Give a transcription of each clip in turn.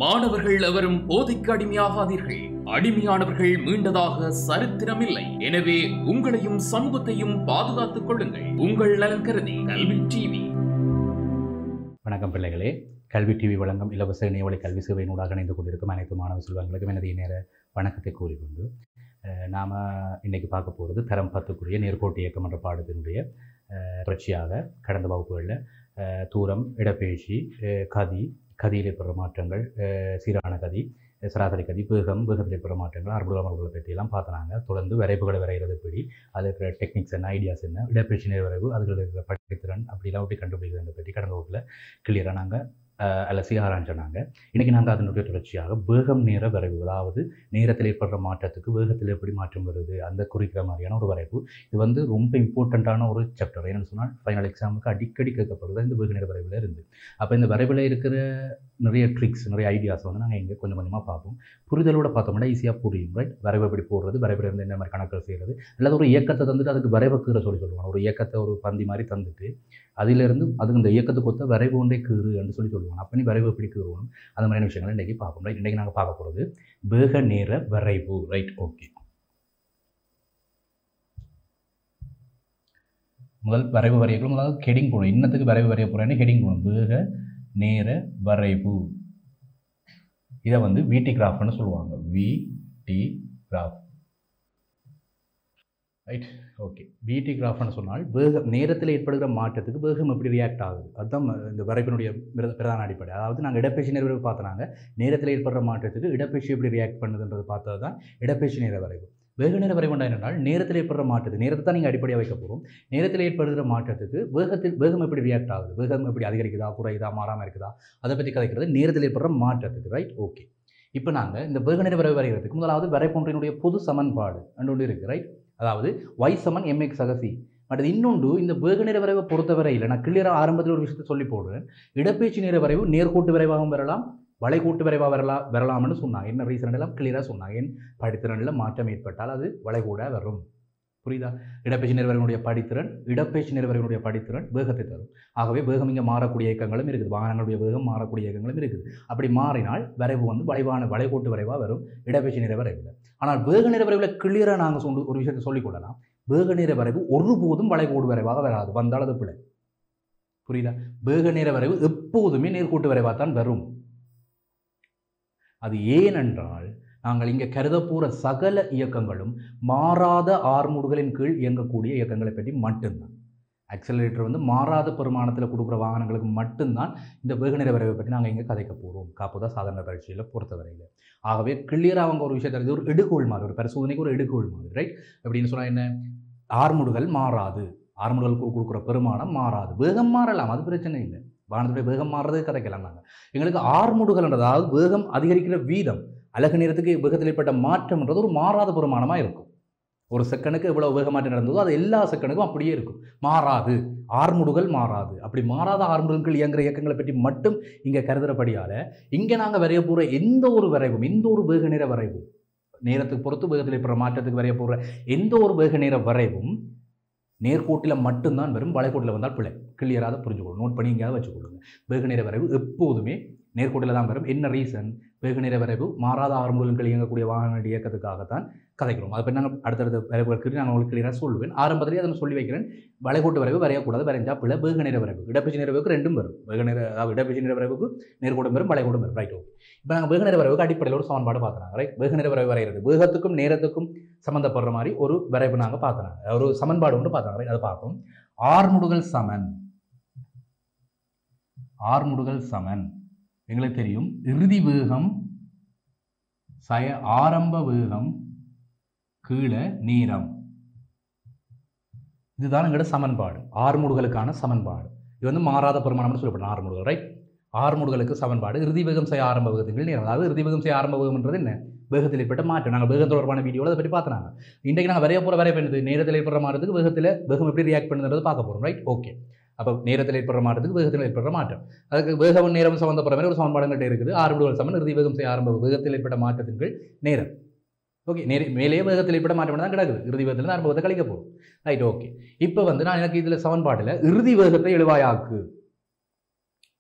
மாணவர்கள் எவரும் போதைக்கு அடிமையாகாதீர்கள். அடிமையானவர்கள் மீண்டதாக சரித்திரமில்லை. எனவே உங்களையும் சமூகத்தையும் பாதுகாத்துக் கொள்ளுங்கள். உங்கள் நலன் கருதி கல்வி டிவி. வணக்கம் பிள்ளைகளே. கல்வி டிவி வழங்கும் இலவச இணையவழி கல்வி சேவையினூடாக இணைந்து கொண்டிருக்கும் அனைத்து மாணவ செல்வங்களுக்கும் எனது நேர வணக்கத்தை கூறிக்கொண்டு நாம் இன்றைக்கி பார்க்க போகிறது தரம் 10க்குரிய நேர்கோட்டு இயக்கம் என்ற பாடத்தினுடைய தொடர்ச்சியாக கடந்த வகுப்புகளில் தூரம், இடப்பெயர்ச்சி, கதியில் ஏற்படுற மாற்றங்கள், சீரான கதி, சராசரி கதி, வேகத்தில் ஏற்படுற மாற்றங்கள், ஆர்வலர்களை பற்றியெல்லாம் பார்த்தாங்க. தொடர்ந்து வரைவுகளை வரைகிறது எப்படி, அதில் இருக்கிற டெக்னிக்ஸ் என்ன, ஐடியாஸ் என்ன, இடப்பெயர்ச்சி நேர வரைவு, அதில் இருக்கிற படித்திறன் அப்படிலாம் எப்படி கண்டுபிடிக்கிறத பற்றி கடந்த வகுப்பில் கிளியராக நாங்கள் அலசி ஆராய்ச்சாங்க. இன்றைக்கி நாங்கள் அதனுடைய தொடர்ச்சியாக வேகம் நேர வரைவு, அதாவது நேரத்தில் ஏற்படுற மாற்றத்துக்கு வேகத்தில் எப்படி மாற்றம் வருது அந்த குறிக்கிற மாதிரியான ஒரு வரைவு. இது ரொம்ப இம்பார்ட்டண்ட்டான ஒரு சாப்டர். என்னென்னு சொன்னால் ஃபைனல் எக்ஸாமுக்கு அடிக்கடி கேட்கப்படுது இந்த வேக நேர வரைவில் இருந்து. அப்போ இந்த வரைவில் இருக்கிற நிறைய ட்ரிக்ஸ், நிறைய ஐடியாஸ் நாங்கள் இங்கே கொஞ்சம் கொஞ்சமாக பார்ப்போம். புரிதலோடு பார்த்தோம்னா ஈஸியாக புரியும். ரைட், வரைவு எப்படி போடுறது, வரைவில் இருந்து என்ன மாதிரி கணக்குகள் செய்கிறது, அல்லது ஒரு இயக்கத்தை தந்துட்டு அதுக்கு வரைவுக்குற சொல்லுவாங்க. ஒரு இயக்கத்தை ஒரு பந்தி மாதிரி தந்துட்டு அதிலிருந்து அதுக்கு இந்த இயக்கத்துக்கு ஒத்த வரைவு ஒன்றே கீறு என்று சொல்லுவாங்க. அப்போ நீ வரைவு எப்படி கீறுவோம் அந்த மாதிரியான விஷயங்களை இன்றைக்கி பார்ப்போம். ரைட், இன்றைக்கி நாங்கள் பார்க்க போகிறது வேக நேர வரைவு. Right, okay. முதல் வரைவு வரையக்குள்ள முதல்ல ஹெடிங் போடணும். இன்னத்துக்கு வரைவு வரைய போகிறேன்னு ஹெடிங் போடணும். வேக நேர வரைவு. இதை விடி கிராஃப்னு சொல்லுவாங்க. விடி கிராஃப். Right, okay. விடி கிராஃப்னு சொன்னால் நேரத்தில் ஏற்படுகிற மாற்றத்துக்கு வேகம் எப்படி ரியாக்ட் ஆகுது, அதுதான் இந்த வரைப்பினுடைய பிரதான அடிப்படை. அதாவது நாங்கள் இடப்பெயர்ச்சி நேர வரைவு பார்த்தனாங்க. நேரத்தில் ஏற்படுற மாற்றத்துக்கு இடப்பெயர்ச்சி எப்படி ரியாக்ட் பண்ணுதுன்றது பார்த்தது தான் இடப்பெயர்ச்சி நேர வரைவு. வேக நேர வரைவு என்னென்னால் நேரத்தில் ஏற்படுற மாற்றத்துக்கு, நேரத்தை தான் நீங்கள் அடிப்படையாக வைக்க போகிறோம். நேரத்தில் ஏற்படுகிற மாற்றத்துக்கு வேகம் எப்படி ரியாக்ட் ஆகுது, வேகம் எப்படி அதிகரிக்குதா, குறையுதா, மாறாமல் இருக்குதா, அதை பற்றி கதைக்கிறது நேரத்தில் ஏற்படுற மாற்றத்துக்கு. Right, okay. இப்போ நாங்கள் இந்த வேக நேர வரைவு வரைகிறதுக்கு முதலாவது வரைபொன்றினுடைய பொது சமன்பாடு ஒன்று இருக்குது. ரைட், அதாவது y = mx + c. பட் இன்னொன்று இந்த வேக நேர வரைவை பொறுத்தவரையில் நான் கிளியராக ஆரம்பத்தில் ஒரு விஷயத்தை சொல்லி போடுறேன். இடப்பெயர்ச்சி நேர வரைவு நேர்கோட்டு விரைவாகவும் வரலாம், வளைகோட்டு விரைவாக வரலாம்னு சொன்னாங்க. என்ன ரீசன் எல்லாம் கிளியராக சொன்னாங்க. என் படித்திறனில் மாற்றம் ஏற்பட்டால் அது வளைகூடாக வரும். புரியுதா? இடப்பெயர்ச்சி நேர வரைவினுடைய படித்திறன், இடப்பெயர்ச்சி நேர வரைவினுடைய படித்திறன் வேகத்தை தரும். ஆகவே வேகம் இங்கே மாறக்கூடிய இயக்கங்களும் இருக்குது, வாகனங்களுடைய வேகம் மாறக்கூடிய இயக்கங்களும் இருக்குது. அப்படி மாறினால் வரைவு வளைகோட்டு விரைவாக வரும் இடப்பெயர்ச்சி நேர வரைவில். ஆனால் வேக நேர வரைவில் கிளியராக நாங்கள் ஒரு விஷயத்தை சொல்லிக்கொள்ளலாம். வேக நேர வரைவு ஒருபோதும் வளைகோடு விரைவாக வராது, வந்தால் அது பிழை. புரியுதா? வேக நேர வரைவு எப்போதுமே நேர்கோட்டு விரைவாக தான் வரும். அது ஏனென்றால் நாங்கள் இங்கே கருதப்போகிற சகல இயக்கங்களும் மாறாத ஆர்முடுகளின் கீழ் இயங்கக்கூடிய இயக்கங்களை பற்றி மட்டும்தான். ஆக்சலரேட்டர் மாறாத பெருமானத்தில் கொடுக்குற வாகனங்களுக்கு மட்டும்தான் இந்த வேக நேர வரைவை பற்றி நாங்கள் இங்கே கதைக்க போகிறோம் காப்போதா சாதாரண பரீட்சையில் பொறுத்தவரையில். ஆகவே கிளியராக அவங்க ஒரு விஷயத்தை, இது ஒரு எடுகோள் மாதிரி, ஒரு பரிசோதனைக்கு ஒரு எடுகோள் மாதிரி. ரைட், அப்படின்னு சொன்னால் என்ன, ஆர்முடுகள் மாறாது, ஆர்முடுகளுக்கு கொடுக்குற பெருமானம் மாறாது. வேகம் மாறலாம், அது பிரச்சனை இல்லை. வாகனத்துடைய வேகம் மாறுறது கதைக்கலாம். நாங்கள் எங்களுக்கு ஆர்முடுகள்ன்றது, அதாவது வேகம் அதிகரிக்கிற வீதம், அலகு நேரத்துக்கு வேகத்தில் ஏற்பட்ட மாற்றம்ன்றது ஒரு மாறாத பெருமானமாக இருக்கும். ஒரு செகண்டுக்கு எவ்வளோ வேக மாற்றம் நடந்ததோ அது எல்லா செகண்டுக்கும் அப்படியே இருக்கும், மாறாது. ஆர்முடுகள் மாறாது. அப்படி மாறாத ஆர்முடுகள் இயங்குகிற இயக்கங்களை பற்றி மட்டும் இங்கே கருதுறபடியால் இங்கே நாங்கள் வரைய போகிற எந்த ஒரு வரைவும், எந்த ஒரு வேக நேர வரைவும், நேரத்துக்கு பொறுத்து வேகத்தில் ஏற்படுற மாற்றத்துக்கு வரைய போகிற எந்த ஒரு வேக நேர வரைவும் நேர்கோட்டில் மட்டும்தான் வரும், வளைகோட்டில் வந்தால் பிழை. கிளியராக புரிஞ்சுக்கொள்ளும், நோட் பண்ணி எங்கேயாவது வச்சுக்கொள்ளுங்க. வேக நேர வரைவு எப்போதுமே நேர்கோட்டில் தான் வரும். என்ன ரீசன்? வேக நேர வரைவு மாறாத ஆர்முடுகள் இயங்கக்கூடிய வாகனங்களுடைய இயக்கத்துக்காகத்தான் கதைக்கிறோம். அதை பற்றி நாங்கள் அடுத்தடுத்த வரைவுகளுக்கு நான் உங்களுக்கு கிளியராக சொல்லுவேன். ஆரம்பத்திலேயே அதை சொல்லி வைக்கிறேன். வளைகோட்டு வரைவு வரையக்கூடாது, வரைஞ்சா பிள்ளை. வேக நேர வரைவு, இடப்பெயர்ச்சி நேர வரைவுக்கு ரெண்டும் வரும். வேக நேர, அதாவது இடப்பெயர்ச்சி நேர வரைவுக்கு நேர்கோட்டம் வரும், வளைகோட்டம் வரும். Right, okay. இப்போ நாங்கள் வேக நேர வரைவுக்கு அடிப்படையில் ஒரு சமன்பாடு பார்த்துனாங்க. ரைட், வேக நேர வரைவு வரைகிறது வேகத்துக்கும் நேரத்துக்கும் சம்மந்தப்படுற மாதிரி ஒரு வரைவு நாங்கள் பார்த்துனாங்க, ஒரு சமன்பாடு ஒன்று பார்த்தாங்க. ரைட், அதை பார்ப்போம். ஆர்முடுகள் சமன் எங்களுக்கு தெரியும். இறுதி வேகம் ஆரம்ப வேகம் கீழே நேரம். இதுதான் எங்களோட சமன்பாடு, ஆர்முடுகளுக்கான சமன்பாடு. இது மாறாத பெருமானம்னு சொல்லப்படும் ஆர்முடுகள். ரைட், ஆர்முடுகளுக்கு சமன்பாடு இறுதி வேகம் ஆரம்ப வேகத்தின் நேரம். அதாவது இறுதி வேகம் ஆரம்ப வேகம்ன்றது என்ன, வேகத்தில் ஏற்பட்ட மாற்றம். நாங்கள் வேகம் தொடர்பான வீடியோவில் அதை பற்றி பார்த்துனாங்க. இன்றைக்கு நாங்கள் வரைய போகிற வரைவு என்னது, நேரத்தில் ஏற்படுற மாற்றத்துக்கு வேகம் எப்படி ரியாக்ட் பண்ணுறது பார்க்க போகிறோம். Right, okay. அப்போ நேரத்தில் ஏற்படுற மாற்றத்துக்கு வேகத்தில் ஏற்படுற மாற்றம், அதுக்கு வேகம் நேரம் சம்மந்தப்படுற மாதிரி ஒரு சமன்பாடுகிட்ட இருக்குது. ஆர்முடுகள் சமன் இறுதி வேகம் ஆரம்ப வேகத்தில் ஏற்பட்ட மாற்றத்தின் கீழ் நேரம். ஓகே, மேலே வேகத்தில் ஏற்பட்ட மாற்றம் தான் கிடக்குது, இறுதி வேகத்தில் ஆரம்ப வேகத்தை கழிக்க போகும். Right, okay. இப்போ நான் எனக்கு இதில் சமன்பாட்டில் இறுதி வேகத்தை எழுவாயாக்கு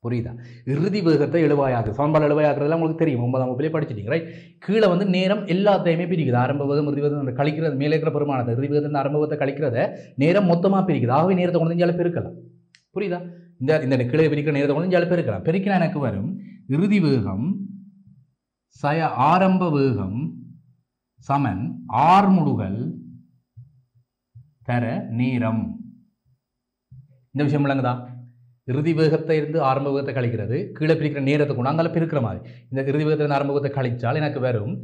புரியுதா? இறுதி வேகத்தை எழுவாயாக்கு, சமன்பாடு எழுவாயாக்குறதுலாம் உங்களுக்கு தெரியும், 9ஆம் வகுப்பிலே படிச்சிட்டீங்க, ரைட்? கீழே வந்து நேரம் எல்லாத்தையுமே பிரிக்குது. ஆரம்ப வேகம், இறுதி வேகம், அந்த கழிக்கிறது மேலே இருக்கிற பெருமானத்தை, இறுதி வேகத்தை ஆரம்ப வேகத்தை கழிக்கிறத நேரம் மொத்தமாக பிரிக்குது. ஆகவே நேரத்தை கொண்டு வந்து பெருக்கலாம். புரியுதா? இந்த கீழே பிரிக்கிற நேரத்தை கொண்டு வந்து பெருக்கலாம். பெருக்கினா எனக்கு வரும் இறுதி வேகம் ஆரம்ப வேகம் சமன் ஆர்முடுகல் தர நேரம். இந்த விஷயம் விளங்குதா? இறுதி வேகத்தை இருந்து ஆரம்ப வேகத்தை கழிக்கிறது, கீழே பிரிக்கிற நேரத்தை கொண்டு அங்கே பெருக்கிற மாதிரி. இந்த இறுதி வேகத்திலிருந்து ஆரம்ப வேகத்தை கழிச்சால் எனக்கு வரும்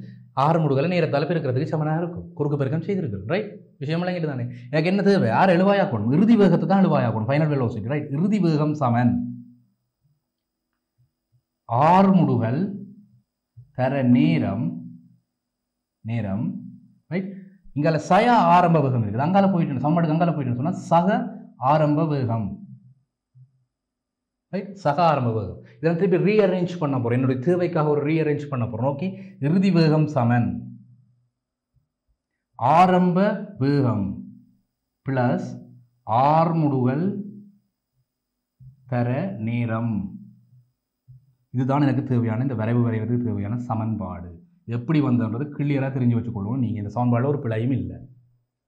ஆர்முடுகலை நேரத்தால் பெருக்கிறதுக்கு சமனாக இருக்கும். குறுக்கு பெருக்கம் செய்திருக்கிறோம், ரைட்? விஷயம் விளங்கிட்டு தானே? எனக்கு என்ன தேவை? யார் எழுவாயாக்கணும்? இறுதி வேகத்தை தான் எழுவாயாக்கணும், ஃபைனல் வெலோசிட்டி, ரைட்? இறுதி வேகம் சமன் ஆர்முடுகல் தர நேரம், ரைட்? இங்கால ஆரம்ப வேகம் இருக்குது, அங்கால போயிட்டு சமன்பாடுக்கு அங்கால போயிட்டு சொன்னா சக ஆரம்ப வேகம், ரைட்? சக ஆரம்ப வேகம். இதெல்லாம் திருப்பி ரீஅரேஞ்ச் பண்ண போறோம், என்னுடைய தேவைக்காக ஒரு ரீஅரேஞ்ச் பண்ண போறோம். ஓகே, இறுதி வேகம் சமன் ஆரம்ப வேகம் பிளஸ் ஆர்முடுகல் தர நேரம். இதுதான் எனக்கு தேவையான, இந்த வரைவு வரைகிறதுக்கு தேவையான சமன்பாடு. எப்படி வந்ததுன்றது கிளியராக தெரிஞ்சு வச்சுக்கொள்வோம். நீங்கள் இந்த சமன்பாடில் ஒரு பிழையும் இல்லை,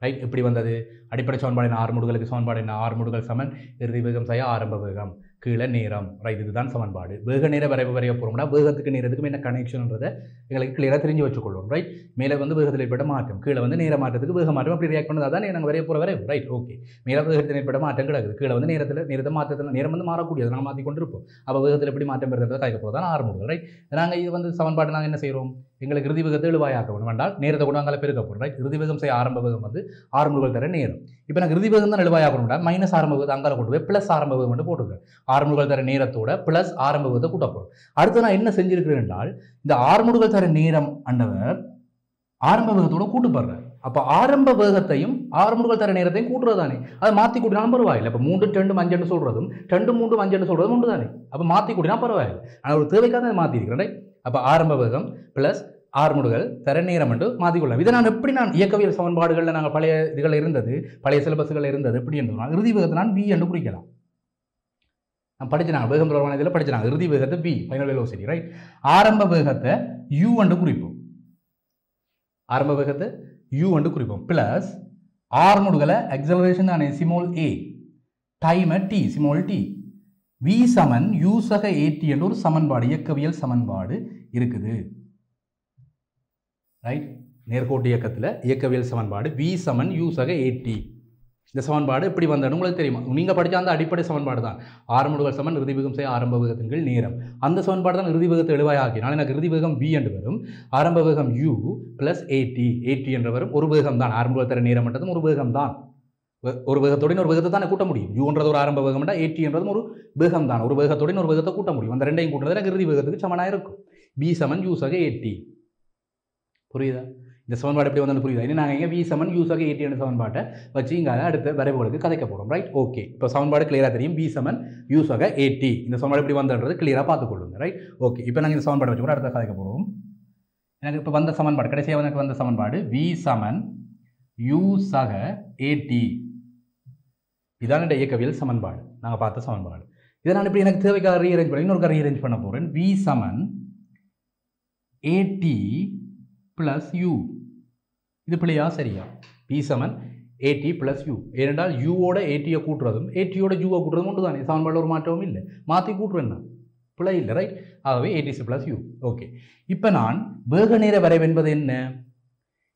ரைட்? எப்படி வந்தது? அடிப்படை சமன்பாடு என்ன? ஆர்முடுகளுக்கு சமன்பாடு என்ன? ஆர்முடுகல் சமன் இறுதி வேகம் ஆரம்ப வேகம் கீழே நேரம், ரைட்? இதுதான் சமன்பாடு. வேக நேர வரைவு வரைய போகிறோம்னா வேகத்துக்கு நேரத்துக்கும் என்ன கனெக்ஷன்ன்றதை எங்களுக்கு கிளியராக தெரிஞ்சு வச்சுக்கொள்வோம், ரைட்? மேலே வந்து வேகத்தில் ஏற்பட்ட மாற்றம், கீழே வந்து நேர மாற்றத்துக்கு வேக மாற்றம், அப்படி ரியாக்ட் பண்ணது அதான் நாங்கள் வரைய போகிற வரைவு, ரைட்? ஓகே, மேலே வேகத்தில் ஏற்பட்ட மாற்றம் கிடக்குது, கீழே வந்து நேரத்தை மாற்றத்தில் நேரம் வந்து மாறக்கூடியது, நாங்கள் மாற்றி கொண்டு இருப்போம். அப்போ வேகத்தில் எப்படி மாற்றம் பெறுறதை கைக்க போகிறது தான் ஆர்முடுகல், ரைட்? நாங்கள் இது வந்து சமன்பாடு நாங்கள் என்ன செய்கிறோம்? எங்களுக்கு இறுதி வேகத்தை எழுவாயாக்க வேணும் என்றால் நேரத்தை கொண்டு அங்கே பெருக்க போகிறோம், ரைட்? இறுதி வேகம் ஆரம்ப வேகம் வந்து ஆர்முடுகல் தர நேரம். இப்போ எனக்கு இறுதி வேகம் தான் எழுவாயாக்கணும்டா, மைனஸ் ஆரம்ப வேகத்தை அங்கே கொண்டு போய் ப்ளஸ் ஆரம்ப வேகம் மட்டும் போட்டுக்கிறேன். ஆர்முடுகல் தர நேரத்தோட ப்ளஸ் ஆரம்ப வேகத்தை கூட்ட போகிறோம். அடுத்து நான் என்ன செஞ்சிருக்கிறேன் என்றால், இந்த ஆர்முடுகல் தர நேரம் அண்டவர் ஆரம்ப வேகத்தோட கூட்டுப்படுறார். அப்போ ஆரம்ப வேகத்தையும் ஆர்முடுகல் தர நேரத்தையும் கூட்டுறது தானே, அதை மாற்றி கூட்டினாலும் பரவாயில்லை. இப்போ 3 2 5 சொல்கிறதும் 2 3 5 சொல்கிறதும் ஒன்று தானே, அப்போ மாற்றி கூட்டினா பரவாயில்லை. ஆனால் ஒரு தேவைக்காக அதை மாற்றிருக்கிறேன், ரைட்? அப்போ ஆரம்ப வேகம் ப்ளஸ் ஆர்முடுகல் தர நேரம் என்று மாற்றிக்கொள்ளலாம். இதை நான் எப்படி இயக்கவியல் சமன்பாடுகளில் நாங்கள் பழைய இதுகள் இருந்தது, பழைய சிலபஸ்கள் இருந்தது, எப்படி என்று சொன்னால் இறுதி வேகத்தை நான் வி என்று குறிக்கலாம். நான் படிச்சினாங்க வேகம் தொடர்பான இதில் படிச்சினாங்க இறுதி வேகத்தை வி, ஃபைனல் வெலோசிட்டி, ரைட்? ஆரம்ப வேகத்தை யூ என்று குறிப்போம், ஆரம்ப வேகத்தை யூ என்று குறிப்போம். பிளஸ் ஆர்முடுகலை அக்ஸலரேஷன் தானே, சிமோல் ஏ, டைமை டி, சிமோல் டி. வி சமன் யூ சக ஏடி என்ற ஒரு சமன்பாடு, இயக்கவியல் சமன்பாடு இருக்குது, ரைட்? நேர்கோட்டு இயக்கத்தில் இயக்கவியல் சமன்பாடு வி சமன் யூ சக ஏடி. இந்த சமன்பாடு எப்படி வந்ததுன்னு உங்களுக்கு தெரியுமா? நீங்கள் படித்த அந்த அடிப்படை சமன்பாடு தான். ஆர்முடுகல் சமன் இறுதி வேகம் ஆரம்ப வேகத்தின் கீழ் நேரம். அந்த சமன்பாடு தான் இறுதி வேகத்தை எழுவாயாக்கினால் எனக்கு இறுதி வேகம் வி என்று வரும், ஆரம்ப வேகம் யூ பிளஸ் ஏடி, ஏடி என்று வரும். ஒரு வேகம் தான், ஆரம்ப தர நேரம் என்றதும் ஒரு வேகம் தான். ஒரு வேகத்தோடு ஒரு வேகத்தை தானே கூட்ட முடியும். யூன்றது ஒரு ஆரம்ப வேகம், ஏடி என்றதும் ஒரு வேகம் தான். ஒரு வேகத்தோடு ஒரு வேகத்தை கூட்ட முடியும். அந்த ரெண்டையும் கூட்டுறது எனக்கு இறுதி வேகத்துக்கு சமனாக இருக்கும். வி சமன் யூ சக ஏடி. புரியுதா? இந்த சமன்பாடு எப்படி வந்து புரியுதா? இனி நாங்கள் இங்கே வி சமன் யூ சக ஏடி என்ற சமன்பாட்டை வச்சு இங்கே அடுத்த வரைவுகளுக்கு கதைக்க போகிறோம், ரைட்? ஓகே, இப்போ சமன்பாடு கிளியராக தெரியும், வி சமன் யூ சக ஏடி. இந்த சமன்பாடு எப்படி வந்தது கிளியராக பார்த்துக்கொள்ளுங்க, ரைட்? ஓகே, இப்போ நாங்கள் இந்த சமன்பாடு வச்சு கூட அடுத்த கதைக்க போகிறோம். எனக்கு இப்போ வந்த சமன்பாடு, கடைசியாக எனக்கு வந்த சமன்பாடு வி சமன் யூ சக ஏடி. இதான் இந்த இயக்கவியல் சமன்பாடு, நாங்கள் பார்த்த சமன்பாடு. இதை நான் இப்படி எனக்கு தேவைக்காக ரீஅரேஞ்ச் பண்ண இன்னொரு ரீஅரேஞ்ச் பண்ண போகிறேன். வி சமன் ஏடி பிளஸ் யூ. இது பிள்ளையா சரியா? பி சமன் ஏடி பிளஸ் யூ. ஏனென்றால் யூவோட ஏடியை கூட்டுறதும் ஏடியோட யூவை கூட்டுறதும் ஒன்று தானே, சமன்பாடில் ஒரு மாற்றமும் இல்லை, மாற்றி கூட்டுறேன் நான், பிள்ளை இல்லை, ரைட்? ஆகவே ஏடிசி பிளஸ் யூ. ஓகே, இப்போ நான் வேக நேர வரைவு என்பது என்ன?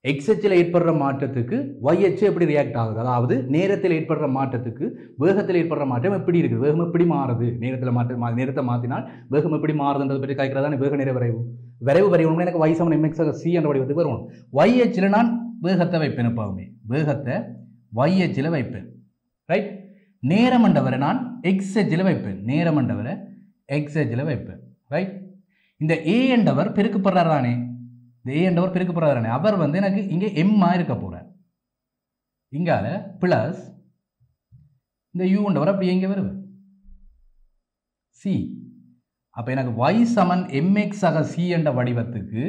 எக்ஸ்எச்சில் ஏற்படுற மாற்றத்துக்கு ஒய்எச் எப்படி ரியாக்ட் ஆகுது, அதாவது நேரத்தில் ஏற்படுற மாற்றத்துக்கு வேகத்தில் ஏற்படுற மாற்றம் எப்படி இருக்குது, வேகம் எப்படி மாறுது, நேரத்தை மாற்றினால் வேகம் எப்படி மாறுதுன்றதை பற்றி கேட்கிறதானே வேக நேர வரைவு. வரைவு வரையணும்னா எனக்கு y சமன் mx சி என்ற வடிவத்துக்கு வரணும். ஒய்எச்சில் நான் வேகத்தை வைப்பேன், எப்பவுமே வேகத்தை ஒய்எச்சில் வைப்பேன், ரைட்? நேரம் என்றவரை நான் எக்ஸ்எச்சில் வைப்பேன், நேரம் என்றவரை எக்ஸ்எச்சில் வைப்பேன், ரைட்? இந்த ஏ என்றவர் பெருக்கப்படுறார் தானே, இந்த ஏ என்றவர் பெருக்கப்படுறார் தானே, அவர் வந்து எனக்கு இங்கே எம்மா இருக்க போகிறார், இங்கால பிளஸ் இந்த யூ என்றவர் அப்படி எங்கே வருவார் சி. அப்போ எனக்கு y சமன் mx ஆக சி என்ற வடிவத்துக்கு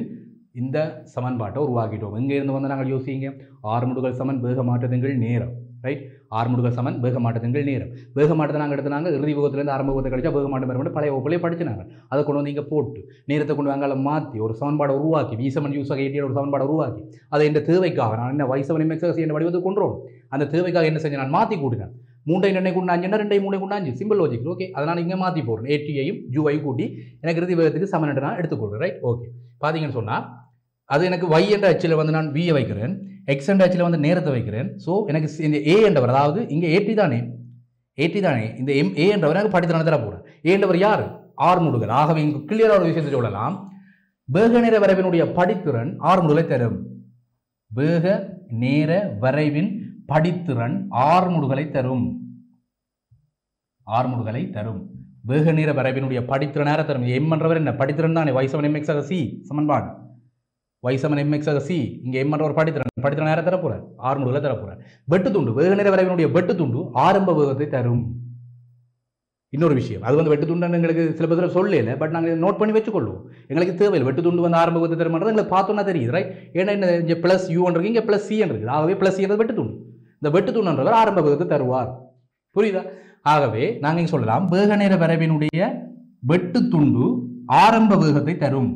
இந்த சமன்பாட்டை உருவாக்கிட்டோம். எங்கே இருந்து வந்து நாங்கள் யோசிங்க, ஆர்முடுகல் சமன் வேக மாற்றத்தின் கீழ் நேரம், ரைட். ஆர்முடுகள் சமன் வேகமாட்டத்தின் கீழ் நேரம். வேகமாட்டத்தை நாங்கள் எடுத்தாங்க இறுதி வேகத்திலேருந்து ஆரம்ப வேகத்தை கழிச்சா வேகமாட்டம் பெற பழைய வகுப்பிலே படிச்சுனாங்க. அதை கொண்டு வந்து இங்கே போட்டு நேரத்தை கொண்டு வாங்கால மாற்றி ஒரு சமன்பாடை உருவாக்கி V7 யூஸ் ஆக ஒரு சமன்பாடை உருவாக்கி அதை இந்த தேவைக்காக நான் என்ன Y7 MX என்ற வடிவத்தை கொண்டுறோம். அந்த தேவைக்காக என்ன செஞ்சேன், நான் மாற்றி கூட்டினேன். 3 2 கொண்டு 5 2 3 கொண்டு 5 சிம்பிள் லாஜிக். ஓகே, அதை நான் இங்கே மாற்றி போடுறேன். ATயையும் ஜூவையும் கூட்டி எனக்கு இறுதி வேகத்துக்கு சமன் நான் எடுத்துக்கொள்கிறேன். ரைட். ஓகே, பார்த்தீங்கன்னு சொன்னால் அது எனக்கு Y என்ற அச்சில் வந்து நான் V வைக்கிறேன், X என்ற அச்சில் வந்து நேரத்தை வைக்கிறேன். ஸோ எனக்கு இந்த A என்றவர், அதாவது இங்கே AT தானே இந்த A என்றவர் எனக்கு படித்து தர போகிறேன். A என்றவர் யார், ஆர்முடுகள். ஆகவே இங்கு கிளியராக ஒரு விஷயத்தை சொல்லலாம், வேக நேர வரைவினுடைய படித்திறன் ஆர்முடுகளை தரும். வேக நேர வரைவின் படித்திறன் ஆர்முடுகளை தரும். வேக நேர வரைவினுடைய படித்திறன் நேர தரும். M என்றவர் என்ன படித்திறன் தானே, Y7 MX C சமன்பாடு. Y7 MX C இங்கே M என்ற ஒரு படித்திறன் நேர தரப்போறார், ஆர்முடுகளை தரப்போறார். வெட்டு துண்டு, வேக நேர வரைவினுடைய வெட்டு துண்டு ஆரம்ப வேகத்தை தரும். இன்னொரு விஷயம், அது வந்து வெட்டு துண்டு எங்களுக்கு சில பேர் சொல்லல, பட் நாங்கள் நோட் பண்ணி வச்சுக்கொள்வோம். எங்களுக்கு தேவையில்லை வெட்டு துண்டு வந்து ஆரம்ப வேகத்தை தரும்ன்றது எங்களுக்கு பார்த்தோன்னா தெரியுது. ரைட். ஏன்னா என்ன, இங்கே ப்ளஸ் U இருக்கு, இங்கே ப்ளஸ் C இருக்குது. ஆகவே ப்ளஸ் C வெட்டு துண்டு. இந்த வெட்டு துண்டுன்றவர் ஆரம்ப வேகத்தை தருவார். புரியுதா? ஆகவே நாங்கள் இங்கே சொல்லலாம், வேக நேர வரைவினுடைய வெட்டு துண்டு ஆரம்ப வேகத்தை தரும்.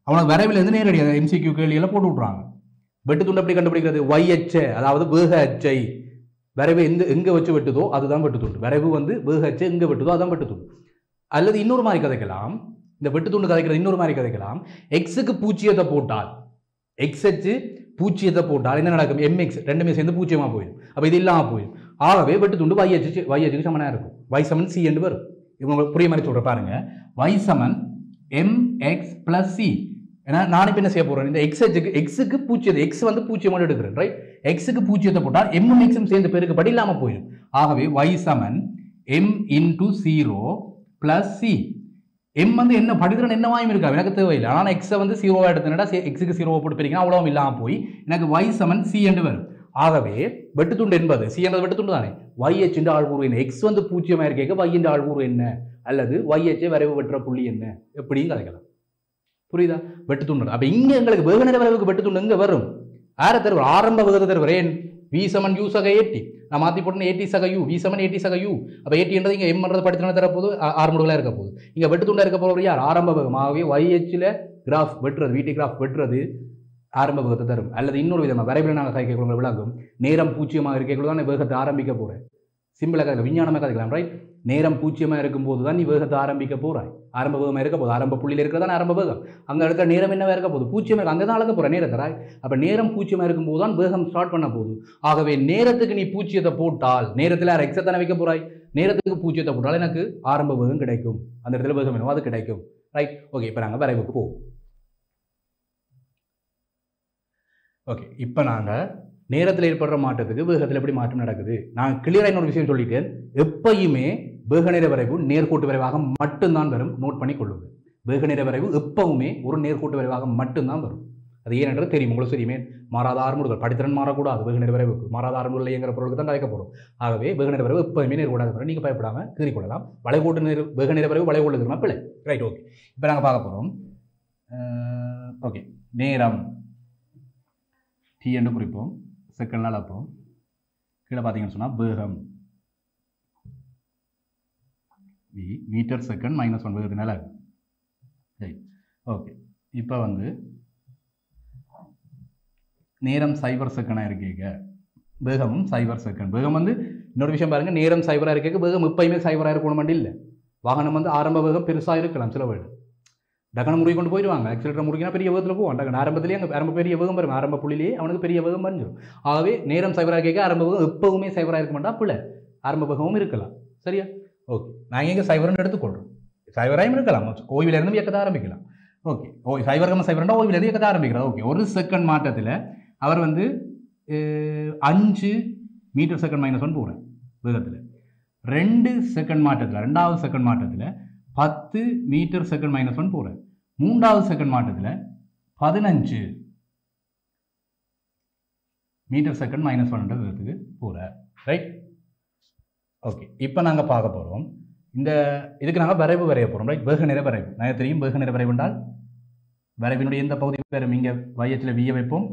அவனுக்கு வரைவிலிருந்து நேரடியாக MCQ கேள்வியெல்லாம் போட்டு விட்றாங்க. வெட்டு துண்டு எப்படி கண்டுபிடிக்கிறது, Y அச்சை, அதாவது வேக அச்சை. வரைவு எங்கே வச்சு வெட்டுதோ அதுதான் வெட்டு துண்டு. வரைவு வந்து வேக அச்சை எங்கே வெட்டுதோ அதுதான் வெட்டு துண்டு. அல்லது இன்னொரு மாதிரி கதைக்கலாம், இந்த வெட்டு துண்டு கதைக்கிறது இன்னொரு மாதிரி கதைக்கலாம். எக்ஸுக்கு பூச்சியத்தை போட்டால், எக்ஸ் அச்சு பூச்சியத்தை போட்டால் என்ன நடக்கும், MX ரெண்டுமே சேர்ந்து பூச்சியமாக போயிடும். அப்போ இது இல்லாமல் போயிடும். ஆகவே வெட்டு துண்டு Y அச்சுக்கு சமனாக இருக்கும். Y7 C என்று வரும். இவங்க புரிய மாதிரி சொல்கிற பாருங்க, Y7 MX + C. ஏன்னா நான் இப்போ என்ன செய்ய போகிறேன், இந்த எக்ஸுக்கு பூச்சியத்தை, எக்ஸ் வந்து பூச்சியமாக எடுக்கிறேன். ரைட். எக்ஸுக்கு பூச்சியத்தை போட்டால் M X சேர்ந்து பெருக்கப்படி இல்லாமல் போயிடும். ஆகவே Y7 M × 0 + C. M வந்து என்ன படித்திறன் என்னவாயும் இருக்கா எனக்கு தேவையில்லை. ஆனால் எக்ஸை வந்து 0 எடுத்தேன்னா எக்ஸுக்கு 0 போட்டு பிரிக்கணும், அவ்வளவும் இல்லாமல் போய் எனக்கு Y7 C என்று வரும். ஆகவே வெட்டுத்துண்டு என்பது C என்பது வெட்டுத்துண்டு தானே. YH என்ற ஆள்கூறு என்ன, எக்ஸ் வந்து பூச்சியமாக இருக்க Y என்ற ஆள்கூறு என்ன, அல்லது YH வரைவு வெட்டுற புள்ளி என்ன, எப்படியும் கதைக்கலாம். புரியுதா? வெட்டுத்துண்டு. அப்போ இங்கே எங்களுக்கு வேக நேர வரைவுக்கு வெட்டுத்துண்டு எங்கே வரும், யாரை தருவார், ஆரம்ப வேகத்தை தருவார். ஏன் V7 U சக 80 நான் மாற்றி போட்டேன், 80 சக U, V7 80 சக U. அப்போ 80 என்றது இங்கே M என்றது படித்திறனை தரப்போது, ஆர்முடுகளாக இருக்க போகுது. இங்கே வெட்டுத்துண்டா இருக்க போகிறது யார், ஆரம்ப வேகம். ஆகவே YHல கிராஃப் வெட்டுறது, VT கிராஃப் வெட்டுறது ஆரம்ப வேகத்தை தரும். அல்லது இன்னொரு விதமாக வரைவில் நாங்கள் கைக்கொள்ள விளங்கும், நேரம் பூச்சியமாக இருக்கக்குள்ள தான் வேகத்தை ஆரம்பிக்க போகிறேன். சிம்பிளாக கதைக்கலாம், விஞ்ஞானமாக கதைக்கலாம். ரைட். நேரம் பூச்சியமாக இருக்கும்போது தான் நீ வேகத்தை ஆரம்பிக்க போகிறாய். ஆரம்ப வேகமாக இருக்க போது, ஆரம்ப புள்ளியில் இருக்கிறதா ஆரம்ப வேகம். அங்கே இருக்கிற நேரம் என்னவாக இருக்க போகுது, பூச்சியமாக, அங்கே தான் அளக்க போகிற நேரத்தை. ராய். அப்போ நேரம் பூச்சியமாக இருக்கும்போது தான் வேகம் ஸ்டார்ட் பண்ண போகுது. ஆகவே நேரத்துக்கு நீ பூச்சியத்தை போட்டால், நேரத்தில் எக்ஸை தானே வைக்க போகிறாய், நேரத்துக்கு பூச்சியத்தை போட்டால் எனக்கு ஆரம்ப வேகம் கிடைக்கும். அந்த இடத்துல வேகம் என்னவோ அது கிடைக்கும். ரைட். ஓகே, இப்போ நாங்கள் வரைவுக்கு போவோம். ஓகே, இப்போ நாங்கள் நேரத்தில் ஏற்படுற மாற்றத்துக்கு வேகத்தில் எப்படி மாற்றம் நடக்குது, நான் கிளியராக இன்னொரு விஷயம் சொல்லிட்டேன். எப்பயுமே வேக நேர வரைவு நேர்கோட்டு வரைவாக மட்டும்தான் வரும். நோட் பண்ணி கொள்ளுங்கள். வேக நேர வரைவு எப்பவுமே ஒரு நேர்கோட்டு வரைவாக மட்டும்தான் வரும். அது ஏனென்றது தெரியும், உங்களுக்கு தெரியுமே. மாறாத ஆர்முடுகள், படித்திறன் மாறக்கூடாது. வேக நேர வரைவுக்கு மாறாத ஆர்முடுகள் இயங்குற பொருளுக்கு தான் கலைக்கப்படும். ஆகவே வேக நேர வரைவு எப்பவுமே நேர்கோட்டாக வரும். நீங்கள் பயப்படாமல் கீறிக்கொள்ளலாம். வளைகோட்டு வேக நேர வரைவு வளைகோட்டு இருக்கிற பிள்ளை. ரைட். ஓகே, இப்போ நாங்கள் பார்க்க போகிறோம். ஓகே, நேரம் T என்று குறிப்போம், செகண்ட்னால் அப்போம். கீழே பார்த்தீங்கன்னு சொன்னால் வேகம் மீட்டர் செகண்ட் -1 வேகத்தினால. சரி. ஓகே, இப்போ வந்து நேரம் 0 செகண்டாக இருக்கீங்க, வேகமும் 0 செகண்ட். வேகம் வந்து இன்னொரு விஷயம் பாருங்கள், நேரம் 0 இருக்க வேகம் எப்பயுமே 0 இருக்கணும் மட்டும் இல்லை. வாகனம் வந்து ஆரம்ப வேகம் பெருசாக இருக்கலாம், சில வேடு டக்குனு முறை கொண்டு போயிடுவாங்க. ஆக்சிலேட்டர் முடிக்கினா பெரிய வேகத்தில் போவான். டக்குனு ஆரம்பத்திலேயே அங்கே ஆரம்ப பெரிய வேகம் வரும், ஆரம்ப புள்ளிலேயே அவனுக்கு பெரிய வேகம் வந்துடும். ஆகவே நேரம் 0 கேட்க ஆரம்ப வேகம் எப்பவுமே 0 இருக்க மாட்டா, பிள்ளை ஆரம்ப வேகமும் இருக்கலாம். சரியா? ஓகே, நாங்கள் இங்கே 0 எடுத்துக்கொள்கிறோம். 0 இருக்கலாம், ஓய்விலிருந்து இயக்கத்தை ஆரம்பிக்கலாம். ஓகே, 0,0 ஓய்விலிருந்து இயக்கத்தை ஆரம்பிக்கிறது. ஓகே, 1 செகண்ட் மாற்றத்தில் அவர் வந்து 5 மீட்டர் செகண்ட் -1 போகிறேன் வேகத்தில். 2 செகண்ட் மாற்றத்தில், 2வது செகண்ட் மாற்றத்தில் 10 மீட்டர் செகண்ட் -1 போகிறேன். 3வது செகண்ட் மாற்றத்தில் 15 மீட்டர் செகண்ட் -1 வேகத்துக்கு போகிறேன். ரைட். ஓகே, இப்போ நாங்கள் பார்க்க போகிறோம், இந்த இதுக்கு நாங்கள் வரைவு வரைய போகிறோம். ரைட். வேக நேர வரைவு நான் தெரியும். வேக நேர வரைவு என்றால் வரைவினுடைய எந்த பகுதி வரும், இங்கே YHல V வைப்போம்,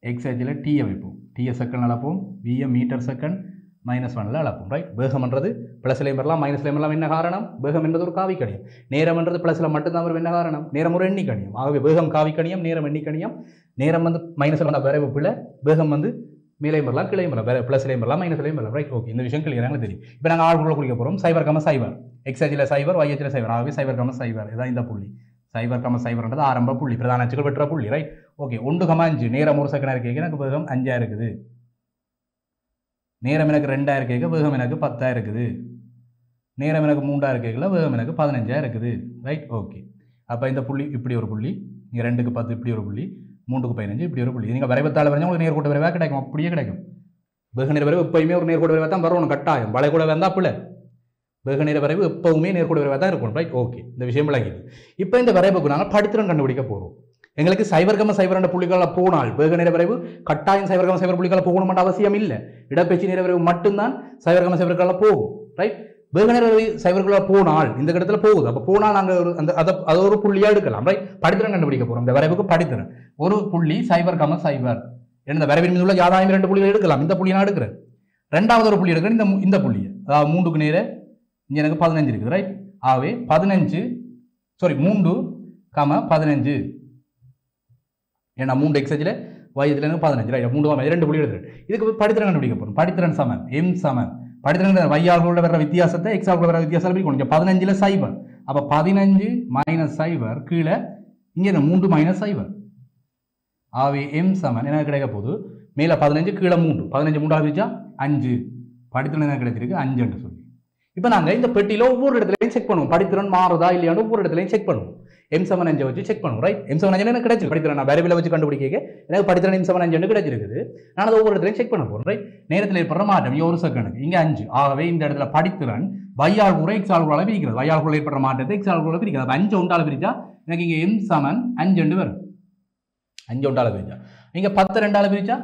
எக்ஸ் ஆக்சில் டீயை வைப்போம், டீயை செகண்ட் அளப்போம், வியை மீட்டர் செகண்ட் -1 அளப்போம். ரைட், வேகம்ன்றது ப்ளஸ்லையும் வரலாம் மைனஸ்லையும் வரலாம். என்ன காரணம்? வேகம் என்பது ஒரு காவிக்கணியம். நேரம்ன்றது ப்ளஸில் மட்டும்தான் வரும். என்ன காரணம்? நேரம் ஒரு எண்ணிக்கணியம். ஆகவே வேகம் காவிக்கணியம், நேரம் எண்ணிக்கணியம். நேரம் வந்து மைனஸில் வந்தால் வரைவு பிள்ளை, வேகம் வந்து மேலையும் வரலாம் கீழையும் வரலாம், வேறு ப்ளஸ்லையும் வரலாம் மைனஸ்லையும் வரலாம். ரைட், ஓகே, இந்த விஷயம் கிளியராக தெரியும். இப்போ நாங்கள் ஆளுக்குள்ள குறிக்க போகிறோம். சைபர் கம சைபர், எக்ஸ் ஆக்சில் சைபர், ஒய் ஆக்சில் சைபர். ஆகவே சைபர் கம சைபர் இதான் இந்த புள்ளி. சைபர் கம சைபர்ன்றது ஆரம்ப புள்ளி, பிரதான அச்சுகள் வெட்டுற புள்ளி. Right, okay. 1,5 நேரம் 1 செகண்ட் இருக்கு, எனக்கு வேகம் 5 இருக்குது. நேரம் எனக்கு 2 இருக்கு, வேகம் எனக்கு 10 இருக்குது. நேரம் எனக்கு 3 இருக்கு, வேகம் எனக்கு 15 இருக்குது. Right, okay. அப்போ இந்த புள்ளி இப்படி ஒரு புள்ளி, இங்கே 2க்கு 10 இப்படி ஒரு புள்ளி, 3க்கு 15 இப்படி ஒரு புள்ளி. நீங்கள் வரைபத்தால் வரைஞ்சால் உங்களுக்கு நேர்கோட்டு வரைவாக கிடைக்கும், அப்படியே கிடைக்கும். வேக நேர வரைவு எப்பயுமே ஒரு நேர்கோட்டு வரைவாக தான் வரணும், கட்டாயம். வளைகூட வந்தால் பிள்ளை. வேக நேர வரைவு எப்பவுமே நேர்கோட்டு வரைவாக தான் இருக்கும். ரைட், ஓகே, இந்த விஷயம் விளங்கிது. இப்போ இந்த வரைவுக்கு நாங்கள் படித்திறன் கண்டுபிடிக்க போகிறோம். எங்களுக்கு சைபர் கம சைபர் என்ற புள்ளிகளில் போனால் வேக நேர வரைவு கட்டாயம் சைபர் கம சைபர் புள்ளிகளில் போகணும்ன்ற அவசியம் இல்லை. இடப்பெயர்ச்சி நேர வரைவு மட்டும்தான் சைபர் கம சைபர்களில் போகும். ரைட், வேக நேர வரைவு சைபர்களில் போனால் இந்த இடத்துல போகுது. அப்போ போனால் நாங்கள் ஒரு அதை ஒரு புள்ளியாக எடுக்கலாம். ரைட், படித்திறன் கண்டுபிடிக்க போகிறோம். இந்த வரைவுக்கு படித்திறன் ஒரு புள்ளி சைபர் கம சைபர். இந்த வரைவின் மீது உள்ள யாதாயும் 2 புள்ளிகள் எடுக்கலாம். இந்த புள்ளி நான் எடுக்கிறேன். ரெண்டாவது ஒரு புள்ளி எடுக்கிறேன், இந்த புள்ளியை, அதாவது 3க்கு நேர இங்கே எனக்கு 15 இருக்குது. ரைட், ஆகவே 3 15. ஏன்னா 3 எக்ஸ் ஆக்சில் ஒய் ஆக்சில் எனக்கு 15. ரைட், 3 2 புள்ளி எடுக்கிறேன். இதுக்கு படித்திறன் கண்டுபிடிக்க போகிறோம். படித்திறன் சமன் எம் சமன் படித்திறன் y ஆல்களோட வர வித்தியாசத்தை x ஆல்களோட வர வித்தியாசம் பிரிக்கணும். 15ல் சைபர், அப்போ 15 - சைபர் கீழே இங்கே 3 - சைபர். ஆகவே எம் சமன் என்ன கிடைக்க போகுது? மேலே 15 கீழே 3, 15 3ஆல் பிரிச்சா 5. படித்திறன் என்ன கிடைச்சிருக்கு? 5 என்று சொல்லி. இப்போ நாங்கள் இந்த பெட்டியில் ஒவ்வொரு இடத்துலையும் செக் பண்ணுவோம், படித்திறன் மாறுதா இல்லையான்னு ஒவ்வொரு இடத்துலையும் செக் பண்ணுவோம். எம் சமன் 5 வச்சு செக் பண்ணுவோம். ரைட், எம் சமன் 5 எனக்கு கிடைச்சிருக்கு. படித்திறன் நான் வேரியபிளை வச்சு கண்டுபிடிக்க எனக்கு படித்திறன் எம் சமன் 5 கிடைச்சிருக்குது. நான் அதை ஒவ்வொரு இடத்துலையும் செக் பண்ண போகிறேன். ரைட், நேரத்தில் ஏற்படுற மாற்றம் இங்கே 1 செகண்டுக்கு இங்கே 5. ஆகவே இந்த இடத்துல படித்திறன் y ஆல் கூட x ஆல் கூட பிரிக்கிறது. y ஆல் கூட ஏற்படுற மாற்றத்தை x ஆல் கூட பிரிக்கிறது. அப்போ 5 ஒன்றால் பிரிச்சா எனக்கு இங்கே எம் சமன் 5 வரும். 5 ஒன்றால் பிரிச்சா இங்கே 10 2ஆல் பிரிச்சா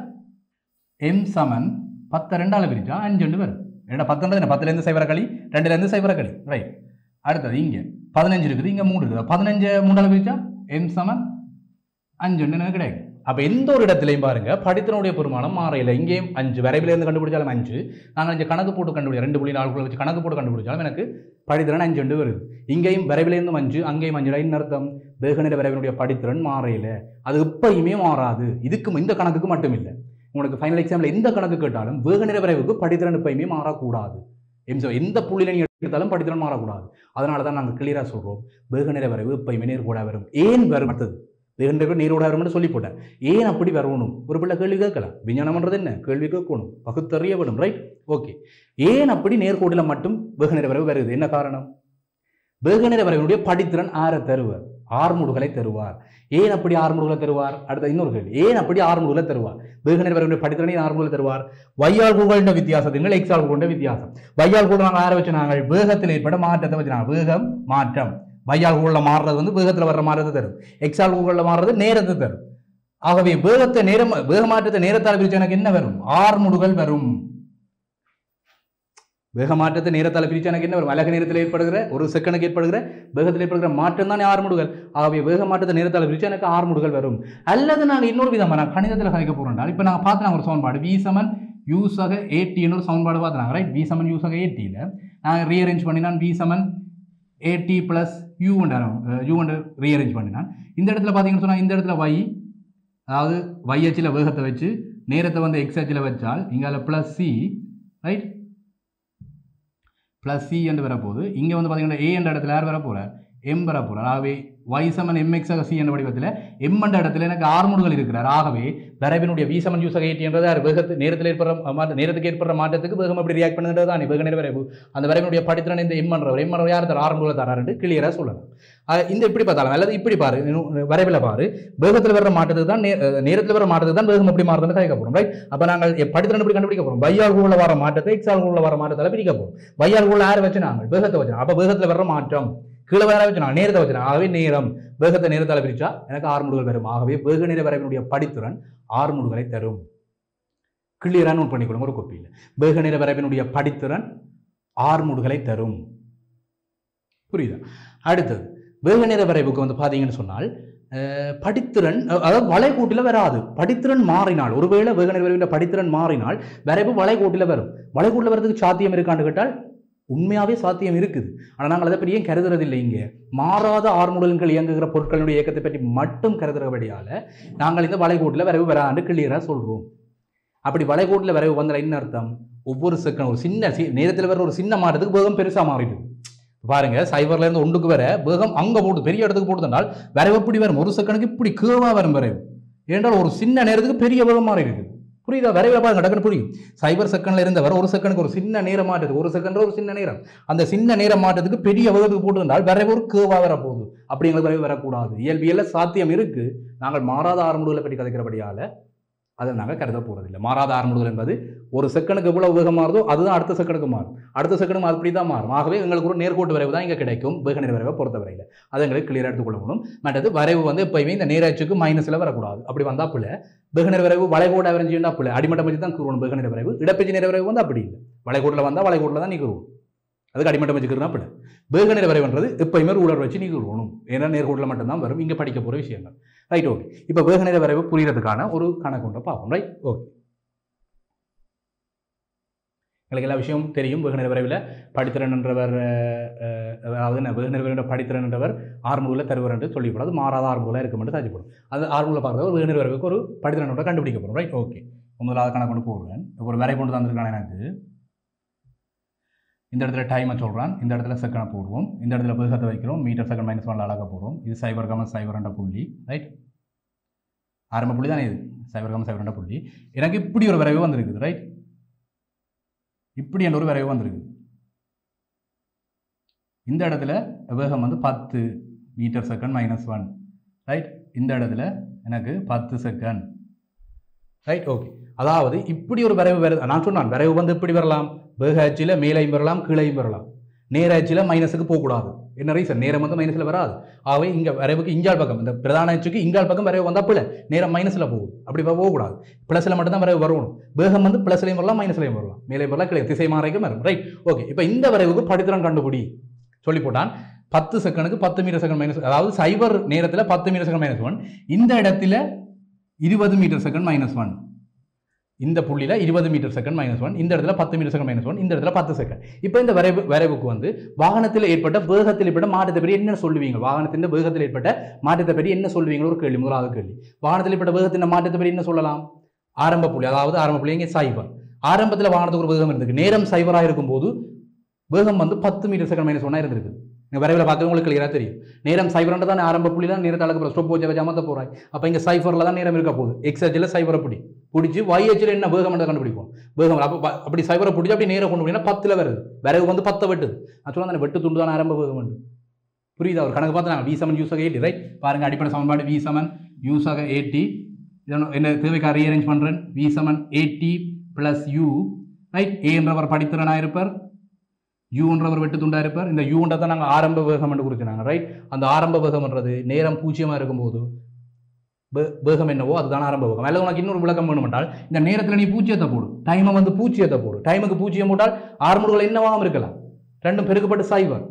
எம் சமன் 10 2ஆல் பிரிச்சா 5 வரும். ஏன்னா 10 10லேருந்து சைபரை களி, 2லேருந்து சைபரை களி. ரைட், அடுத்தது இங்கே 15 இருக்குது, இங்கே 3 இருக்குது. 15 3ஆல் பிரிச்சா எம் சமன் 5 எனக்கு கிடைக்கும். அப்போ எந்த ஒரு இடத்துலையும் பாருங்க படித்திறனுடைய பெருமானம் மாறையில். இங்கேயும் 5 வரைவிலேருந்து கண்டுபிடிச்சாலும் 5. நாங்கள் இங்கே கணக்கு போட்டு கண்டுபிடிச்சோம், 2 புள்ளி 4 வச்சு கணக்கு போட்டு கண்டுபிடிச்சாலும் எனக்கு படித்திறன் 5 வருது. இங்கேயும் வரைவிலேருந்து 5, அங்கேயும் 5. என்ன அர்த்தம்? வேக நேர வரைவினுடைய படித்திறன் மாறையில். அது எப்பயுமே மாறாது. இதுக்கு இந்த கணக்குக்கு மட்டும் இல்லை, உங்களுக்கு ஃபைனல் எக்ஸாமில் எந்த கணக்கு கேட்டாலும் வேக நேர வரைவுக்கு படித்திறன் எப்பயுமே மாறக்கூடாது. எந்த புள்ளியில் நீங்கள் எடுத்தாலும் படித்திறன் மாறக்கூடாது. அதனால தான் நாங்கள் கிளியராக சொல்கிறோம், வேக நேர வரைவு எப்பயுமே நேர்கோடாக வரும். ஏன் வரும்? அடுத்தது வேக நேர நேரோடாக வரும்னு சொல்லி போட்டேன். ஏன் அப்படி வரணும்? ஒரு பிள்ளை கேள்வி கேட்கலாம். விஞ்ஞானம்ன்றது என்ன? கேள்வி கேட்கணும், பகுத்தறிய வேணும். Right, okay. ஏன் அப்படி நேர்கோட்டில் மட்டும் வேக நேர வரைவு வருது? என்ன காரணம்? வேக நேர வரைவினுடைய படித்திறன் ஆரை தருவார்? ஆறுமுடுகளை தருவார். ஏன் அப்படி ஆறுமுடுகளை தருவார்? அடுத்த இன்னொரு கேள்வி, ஏன் அப்படி ஆறுமுடுகளை தருவார்? வேக நேர வரைவினுடைய படித்திறனை ஆறுமுடுகளை தருவார். வையால் கூறுகின்ற வித்தியாசத்தில் எக்ஸ் ஆல் கூறுகின்ற வித்தியாசம். வையால் கூட நாங்கள் ஆரை வச்சு நாங்கள் வேகத்தில் ஏற்பட மாற்றத்தை வச்சு நாங்கள் வேகம் மாற்றம். வையால் கூறில் மாறுறது வந்து வேகத்தில் வர்ற மாற்றத்தை தரும். எக்ஸ் ஆல் கூறுகளில் மாறுறது நேரத்தை தரும். ஆகவே வேக மாற்றத்தை நேரத்தால் பிரிச்சு எனக்கு என்ன வரும்? ஆறுமுடுகள் வரும். வேக மாற்றத்தை நேரத்தால் பிரிச்சு எனக்கு என்ன வரும்? அலகு நேரத்தில் ஏற்படுகிற 1 செகண்டுக்கு ஏற்படுகிற வேகத்தில் ஏற்படுகிற மாற்றம் தான் ஆறுமுடுகள். ஆகவே வேக மாற்றத்தை நேரத்தால் பிரிச்சு எனக்கு ஆறுமுடுகள் வரும். அல்லது நாங்கள் இன்னொரு விதமாக நான் கணிதத்தில் கதைக்க போகிறோம். இப்போ நாங்கள் பார்த்து ஒரு சமன்பாடு v சமன் u சக at ஒரு சமன்பாடு பார்த்துனாங்க. ரைட், v சமன் u சக at நாங்கள் ரீஅரேஞ்ச் பண்ணினான். v சமன் at plus u ரீஅரேஞ்ச் பண்ணினான். இந்த இடத்துல பார்த்தீங்கன்னு சொன்னால் இந்த இடத்துல y, அதாவது y அச்சில் வேகத்தை வச்சு நேரத்தை வந்து x அச்சில் வச்சால் இங்கால plus C. Right, plus C என்று வரப்போகுது. இங்கே வந்து பார்த்தீங்கன்னா ஏ என்ற இடத்துல யார் வரப்போகிறார்? எம் வரப்போகிறார். ஆகவே y சமன் mx சி என்ற வடிவத்தில் எம் என்ற இடத்துல எனக்கு ஆறுமுடுகள் இருக்கிறார். ஆகவே வரைவினுடைய v சமன் u சக at என்றது வேகத்து நேரத்தில் நேரத்துக்கு ஏற்படுற மாற்றத்துக்கு வேகம் எப்படி ரியாக்ட் பண்ணுறது தான் வேக நேர வரைவு. அந்த வரைவினுடைய படித்திறன் இந்த எம் என்றவர் யார் தர? ஆறுமுடுகளை தராருன்னு கிளியராக சொல்லலாம். இந்த இப்படி பார்த்தாலும் அல்லது இப்படி பாரு, வரைவில் பாரு, வேகத்தில் வர்ற மாற்றத்துக்கு தான் நேரத்தில் வர மாற்றத்துக்கு தான் வேகம் எப்படி மாறுதுன்னு கதைக்க போகிறோம். ரைட், அப்போ நாங்கள் படித்திறன் எப்படி கண்டுபிடிக்க போகிறோம்? வையால் கூறில் வர மாற்றத்தை எக்ஸ் ஆல் கூறில் வர மாற்றத்தால் பிரிக்க போகிறோம். வையால் கூறில் யார் வச்சு நாங்கள் வேகத்தை வச்சு, அப்போ வேகத்தில் வர்ற மாற்றம் கீழே வேற வச்சு நாங்கள் நேரத்தை வச்சு. ஆகவே நேரம் வேகத்தை நேரத்தால் பிரிச்சா எனக்கு ஆறுமுடுகள் வரும். ஆகவே வேக நேர வரைவினுடைய படித்திறன் ஆறுமுடுகளை தரும். கிளியராக நோட் பண்ணிக்கொள்ளுங்க ஒரு கோப்பியில். வேக நேர வரைவினுடைய படித்திறன் ஆறுமுடுகளை தரும். புரியுதா? அடுத்தது வேக நேர வரைவுக்கு வந்து பார்த்தீங்கன்னு சொன்னால் படித்திறன் அதாவது வளைகோட்டில் வராது. படித்திறன் மாறினால் ஒருவேளை வேக நேர வரைவின் படித்திறன் மாறினால் வரைவு வளைகோட்டில் வரும். வளைகோட்டில் வரதுக்கு சாத்தியம் இருக்கான்னு கேட்டால் உண்மையாகவே சாத்தியம் இருக்குது. ஆனால் நாங்கள் அதை பற்றி ஏன் கருதுறதில்லை. இங்கே மாறாத ஆர்முடல்கள் இயங்குகிற பொருட்களுடைய இயக்கத்தை பற்றி மட்டும் கருதுறபடியால் நாங்கள் இந்த வளைகோட்டில் வரைவு வரான்னு கிளியராக சொல்கிறோம். அப்படி வளைகோட்டில் வரைவு வந்தால் என்ன அர்த்தம்? ஒவ்வொரு செகண்ட் ஒரு சின்ன நேரத்தில் வர ஒரு சின்ன மாறதுக்கு வேகம் பெருசாக மாறிடுது. பாருங்க, சைபர்லேருந்து ஒன்றுக்கு வர வேகம் அங்கே போட்டு பெரிய இடத்துக்கு போட்டுனால் வரைவு எப்படி வரும்? ஒரு செகண்டுக்கு இப்படி கேவாக வரும் வரைவு. ஏன்றால் ஒரு சின்ன நேரத்துக்கு பெரிய வேகம் மாறி இருக்குது. புரியுதா? வரைவில் பாருங்க, டக்குன்னு புரியும். சைபர் செகண்ட்ல இருந்தவர் ஒரு செகண்டுக்கு ஒரு சின்ன நேரம் மாற்றத்துக்கு, ஒரு செகண்ட் ஒரு சின்ன நேரம், அந்த சின்ன நேரம் மாற்றத்துக்கு பெரிய வேகத்துக்கு போட்டுருந்தால் வரைவு ஒரு கேவாக வரப்போகுது. அப்படி எங்களுக்கு வரைவு வரக்கூடாது. இயல்பியல்ல சாத்தியம் இருக்கு. நாங்கள் மாறாத ஆர்முடுகளை பற்றி கதைக்கிறபடியால் அதை நாங்கள் கருத போகிறதில்லை. மாறாத ஆர்முடுகள் என்பது ஒரு செகண்டுக்கு எவ்வளவு வேகம் மாறுதோ அதுதான் அடுத்த செகண்டுக்கு மாறும். அடுத்த செகண்டும் அப்படி தான் மாறும். ஆகவே எங்களுக்கு ஒரு நேர்கோட்டு வரைவு தான் இங்கே கிடைக்கும் வேக நேர வரைவை பொறுத்தவரையில். அதை எங்களுக்கு கிளியராக எடுத்துக்கொள்ளணும். மற்றது வரைவு வந்து எப்பயுமே இந்த நேராட்சிக்கு மைனஸில் வரக்கூடாது. அப்படி வந்தால் பிள்ளை வேக நேர வரைவு வளைகோடு அவரஞ்சுன்னா பிள்ளை அடிமட்டம் வச்சு தான் கூறுவோம். வேக நேர வரைவு இடப்பெச்சு நேர வரைவு வந்து அப்படி இல்லை. வளைகோட்டில் வந்தால் வளைகோட்டில் தான் நீக்குருவோம். அதுக்கு அடிமட்டம் வச்சுக்கிறதுனா பிள்ளை. வேக நேர வரைவுன்றது எப்பயுமே ரூலர் வச்சு நீக்குருவணும். ஏன்னா நேர்கோட்டில் மட்டும்தான் வரும். இங்கே படிக்க போகிற விஷயங்கள். Right, okay. இப்போ வேக நேர வரைவு புரியறதுக்கான ஒரு கணக்கு ஒன்றை பார்ப்போம். Right, okay. எங்களுக்கு எல்லா விஷயம் தெரியும். வேக நேர வரைவில் படித்திறன் என்றவர், அதாவது வேக நேர வரைவில் படித்திறன் என்றவர் ஆர்முடில் தருவர் என்று சொல்லிக்கூடாது. மாறாத ஆர்முடில் இருக்கும் என்று சாதிப்படும். அது ஆர்முடில் பார்க்குறது வேக நேர வரைவுக்கு ஒரு படித்திறன் ஒன்றை கண்டுபிடிக்க போகிறோம். Right, okay. முதலாவது கணக்கு கொண்டு போடுவேன். ஒரு வரை கொண்டு தந்திருக்கான எனக்கு இந்த இடத்துல டைமை சொல்கிறான். இந்த இடத்துல செகண்டை போடுவோம். இந்த இடத்துல வேகத்தை வைக்கிறோம். மீட்டர் செகண்ட் -1 அழகாக போடுவோம். இது -0,0 புள்ளி. ரைட், ஆரம்ப புள்ளி தானே இது. -0,0 புள்ளி. எனக்கு இப்படி ஒரு வரைவு வந்திருக்குது. ரைட், இப்படி என்ற ஒரு வரைவு வந்திருக்கு. இந்த இடத்துல வேகம் வந்து 10 மீட்டர் செகண்ட் -1. ரைட், இந்த இடத்துல எனக்கு 10 செகண்ட். Right, okay. அதாவது இப்படி ஒரு வரைவு வருது. நான் சொன்னான் வரைவு வந்து இப்படி வரலாம். வேக அச்சில் மேலையும் வரலாம், கீழையும் வரலாம். நேர அச்சில் மைனஸுக்கு போகக்கூடாது. என்ன ரீசன்? நேரம் வந்து மைனஸில் வராது. ஆகவே இங்கே வரைவுக்கு இஞ்சால் பக்கம், இந்த பிரதான அச்சுக்கு இங்கால் பக்கம் வரைவு வந்தால் பிள்ளை நேரம் மைனஸில் போகுது. அப்படி போகக்கூடாது. ப்ளஸில் மட்டும்தான் வரைவு வரணும். வேகம் வந்து ப்ளஸ்லையும் வரலாம், மைனஸ்லையும் வரலாம், மேலையும் வரலாம், கீழே திசை மாறைக்கும் வரும். Right, okay. இப்போ இந்த வரைவுக்கு படித்திறன் கண்டுபிடி சொல்லி போட்டான். 10 செகண்டுக்கு 10 மீட்டர் செகண்ட் மைனஸ், அதாவது சைபர் நேரத்தில் 10 மீட்டர் செகண்ட் -1. இந்த இடத்துல 20 மீட்டர் செகண்ட் -1. இந்த புள்ளியில் 20 மீட்டர் செகண்ட் -1. இந்த இடத்துல 10 மீட்டர் செகண்ட் -1. இந்த இடத்துல 10 செகண்ட். இப்போ இந்த வரைவுக்கு வந்து வாகனத்தில் ஏற்பட்ட வேகத்தில் ஏற்பட்ட மாற்றத்தை பற்றி என்ன சொல்லுவீங்க? வாகனத்தின் வேகத்தில் ஏற்பட்ட மாற்றத்தை பற்றி என்ன சொல்லுவீங்களோ ஒரு கேள்வி. முதலாவது கேள்வி, வாகனத்தில் ஏற்பட்ட வேகத்தின் மாற்றத்தை பற்றி என்ன சொல்லலாம்? ஆரம்ப புள்ளி, அதாவது ஆரம்ப புள்ளி இங்கே சைபர். ஆரம்பத்தில் வாகனத்துக்கு ஒரு வேகம் இருந்திருக்கு. நேரம் சைபராக இருக்கும்போது வேகம் வந்து 10 மீட்டர் செகண்ட் -1 இருந்திருக்கு. வரைவில் பார்த்து உங்களுக்கு கிளியராக தெரியும். நேரம் சைபர் தான் ஆரம்ப புள்ளி தான். நேரத்தை அளக்க ஸ்டோப் வச்சு வச்சு அமர்த்த போகிறாய். அப்போ இங்கே சைபரில் தான் நேரம் இருக்க போகுது. எக்ஸ் அச்சில் சைபரை பிடிச்சி y அச்சில் என்ன வேகம் என்று கண்டுபிடிப்போம். வேகம் அப்படி சைபரை பிடிச்சி அப்படி நேரம் கொண்டு போனீங்கன்னா 10ல் வருது. வரைவு வந்து 10 வெட்டுது. நான் சொன்னால் அந்த வெட்டு துண்டு தான் ஆரம்ப வேகம் உண்டு. புரியுதா? ஒரு கணக்கு பார்த்து நாங்கள் V7 யூஸாக 80. ரைட், பாருங்க அடிப்படை சமன்பாடு V7 யூஸாக 80. என்ன தேவைக்காக ரீஅரேஞ்ச் பண்ணுறேன். V7 80 + U. ரைட், A என்றவர் படித்திறனாக இருப்பார், U என்றவர் வெட்டு துண்டா இருப்பார். இந்த U தான் நாங்கள் ஆரம்ப வேகம் என்று குறிச்சினாங்க. ரைட், அந்த ஆரம்ப வேகம்ன்றது நேரம் 0 இருக்கும்போது வேகம் என்னவோ அதுதான் ஆரம்ப வேகம். அல்லது உனக்கு இன்னொரு விளக்கம் வேணுமென்றால் இந்த நேரத்தில் நீ 0 போடு, டைமை வந்து 0 போடு. டைமுக்கு 0 போட்டால் ஆர்முடுகள் என்னவாகவும் இருக்கலாம், ரெண்டும் பெருக்கப்பட்டு சைபர்.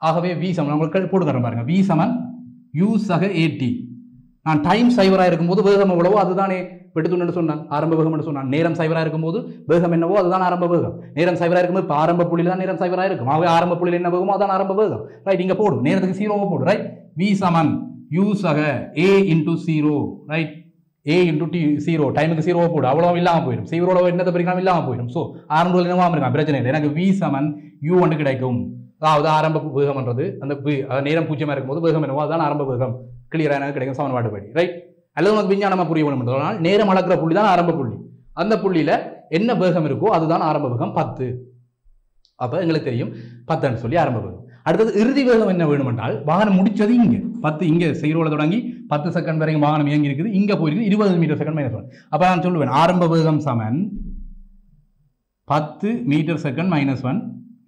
ஆகவே V7 உங்களுக்கு போட்டு தரேன் பாருங்க. V7 யூஸாக 80. நான் டைம் சைபராக இருக்கும்போது வேகம் எவ்வளவோ அதுதானே வெட்டுத்துண்டு சொன்னான், ஆரம்ப வேகம் என்று சொன்னான். நேரம் சைபராக இருக்கும்போது வேகம் என்னவோ அதுதான் ஆரம்ப வேகம். நேரம் சைபராக இருக்கும்போது இப்போ ஆரம்ப புள்ளியில் தான் நேரம் சைபராக இருக்கும். ஆகவே ஆரம்ப புள்ளியில் என்ன வேகமோ அதான் ஆரம்ப வேகம். ரைட், இங்கே போடு, நேரத்துக்கு 0 போடு. ரைட், V7 யூஸாக A × 0. Right, A × 0. டைமுக்கு 0 போடு, அவ்வளோ இல்லாமல் போயிடும். 0 என்னத்தை பிரிக்காமல் இல்லாமல் போயிடும். ஸோ ஆரம்ப என்னவாக இருக்கான், பிரச்சனை இல்லை. எனக்கு V7 U ஒன்று கிடைக்கும். அதாவது ஆரம்ப வேகம்ன்றது அந்த நேரம் 0 இருக்கும்போது வேகம் என்னவோ அதுதான் ஆரம்ப வேகம். கிளியராக எனக்கு கிடைக்கும் சமன்பாடு படி. ரைட், அல்லது உனக்கு விஞ்ஞானமாக புரிய வேணும். நேரம் அளக்கிற புள்ளி தான் ஆரம்ப புள்ளி. அந்த புள்ளியில் என்ன வேகம் இருக்கோ அதுதான் ஆரம்ப வேகம் 10. அப்போ எங்களுக்கு தெரியும் 10ன்னு சொல்லி ஆரம்ப வேகம். அடுத்தது இறுதி வேகம் என்ன வேணுமென்றால் வாகனம் முடிச்சது இங்கே 10, இங்கே 0 தொடங்கி 10 செகண்ட் வரைக்கும் வாகனம் இயங்கி இருக்குது. இங்கே போயிருக்கு 20 மீட்டர் செகண்ட் -1. அப்போ நான் சொல்லுவேன் ஆரம்ப வேகம் சமன் 10 மீட்டர் செகண்ட் -1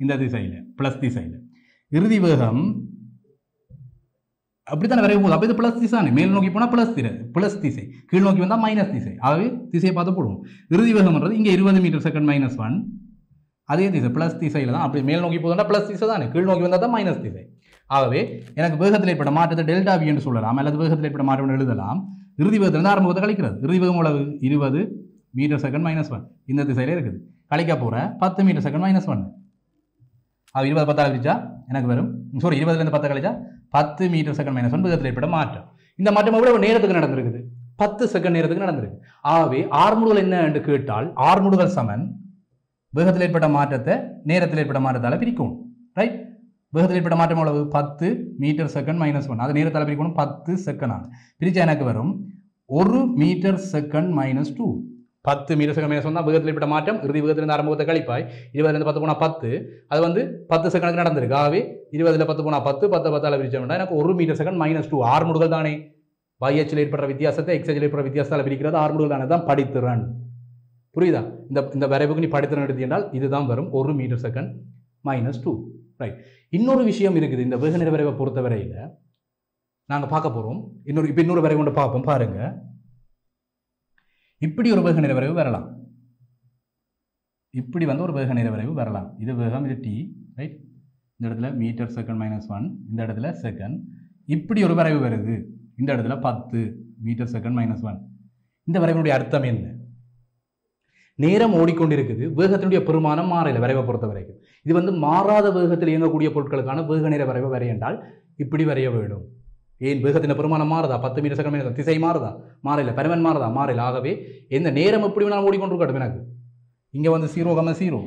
இந்த திசையில் ப்ளஸ் திசையில். இறுதி வேகம் அப்படித்தானே வரைய போகுது. அப்போ இது ப்ளஸ் திசை, மேல் நோக்கி போனால் ப்ளஸ் திசை, கீழ் நோக்கி வந்தால் மைனஸ் திசை. ஆகவே திசையை பார்த்து போடுவோம். இறுதி வேகம்ன்றது இங்கே 20 மீட்டர் செகண்ட் -1 அதே திசை ப்ளஸ் திசையில் தான். அப்படி மேல் நோக்கி போதுன்னா ப்ளஸ் திசை தானே, கீழ் நோக்கி வந்தால் தான் மைனஸ் திசை. ஆகவே எனக்கு வேகத்தில் ஏற்பட்ட மாற்றத்தை டெல்டா வி என்று சொல்லலாம், அல்லது வேகத்தில் ஏற்பட்ட மாற்றம் எழுதலாம். இறுதி வேகத்திலிருந்து ஆரம்ப வேகத்தை கழிக்கிறது. இறுதி வேகம் எவ்வளவு? 20 மீட்டர் செகண்ட் -1. இந்த திசையில் இருக்குது. கழிக்க போகிற 10 மீட்டர் செகண்ட் -1. அது 20 10 கழிச்சா எனக்கு வரும், சாரி 20லேருந்து 10 கழிச்சா 10 மீட்டர் செகண்ட் -1 வேகத்தில் ஏற்பட்ட மாற்றம். இந்த மாற்றம் எவ்வளவு நேரத்துக்கு நடந்திருக்குது? 10 செகண்ட் நேரத்துக்கு நடந்திருக்கு. ஆகவே ஆர்முடுகள் என்ன என்று கேட்டால் ஆர்முடுகள் சமன் வேகத்தில் ஏற்பட்ட மாற்றத்தை நேரத்தில் ஏற்பட்ட மாற்றத்தால் பிரிக்கும். ரைட்? வேகத்தில் ஏற்பட்ட மாற்றம் எவ்வளவு? 10 மீட்டர் செகண்ட் -1. அது நேரத்தால் பிரிக்கணும் 10 செகண்ட் ஆகும். பிரிச்சா எனக்கு வரும் 1 மீட்டர் செகண்ட் -2. 10 மீட்டர் செகண்ட் -1 தான் வேகத்தில் ஏற்பட்ட மாற்றம். இறுதி வேகத்திலிருந்து ஆரம்ப வேகத்தை கழிப்பாய் 20லேருந்து 10 போனால் 10. அது வந்து 10 செகண்டுக்கு நடந்திருக்கு. ஆகவே 20ல் 10 போனால் 10, 10 10ஆல் பிரிச்சோம்னா எனக்கு 1 மீட்டர் செகண்ட் -2. ஆர்முடுகள் தானே YH ஏற்படுற வித்தியாசத்தை XH ஏற்படுற வித்தியாசத்தால் பிரிக்கிறது ஆர்முடுகள் தானே, தான் படித்திறன். புரியுதா? இந்த வரைவுக்கு நீ படித்திறன் எடுத்தீங்கன்றால் இதுதான் வரும் 1 மீட்டர் செகண்ட் -2. ரைட். இன்னொரு விஷயம் இருக்குது இந்த வேக நிற வரைவை பொறுத்தவரையில் நாங்கள் பார்க்க போகிறோம். இன்னொரு வரைவு கொண்டு பார்ப்போம். பாருங்க, இப்படி ஒரு வேக நிற வரைவு வரலாம். இப்படி வந்து ஒரு வேக நிற வரைவு வரலாம். இது வேகம், இது டி. ரைட்? இந்த இடத்துல மீட்டர் செகண்ட் -1, இந்த இடத்துல செகண்ட். இப்படி ஒரு வரைவு வருது. இந்த இடத்துல 10 மீட்டர் செகண்ட் -1. இந்த வரைவினுடைய அர்த்தம் என்ன? நேரம் ஓடிக்கொண்டிருக்குது, வேகத்தினுடைய பெருமானம் மாறல வரைவை பொறுத்த வரைக்கும். இது வந்து மாறாத வேகத்தில் இயங்கக்கூடிய பொருட்களுக்கான வேக நிற வரைவை வரையென்றால் இப்படி வரைய வேண்டும். ஏன்? வேகத்தின் பெருமானம் மாறுதா? 10 மீட்டர் செகண்ட் -1. திசை மாறுதா? மாறல. பருமன் மாறுதா? மாறல. ஆகவே எந்த நேரம் எப்படி வேணாலும் ஓடிக்கொண்டிருக்கட்டும். எனக்கு இங்கே வந்து 0,0,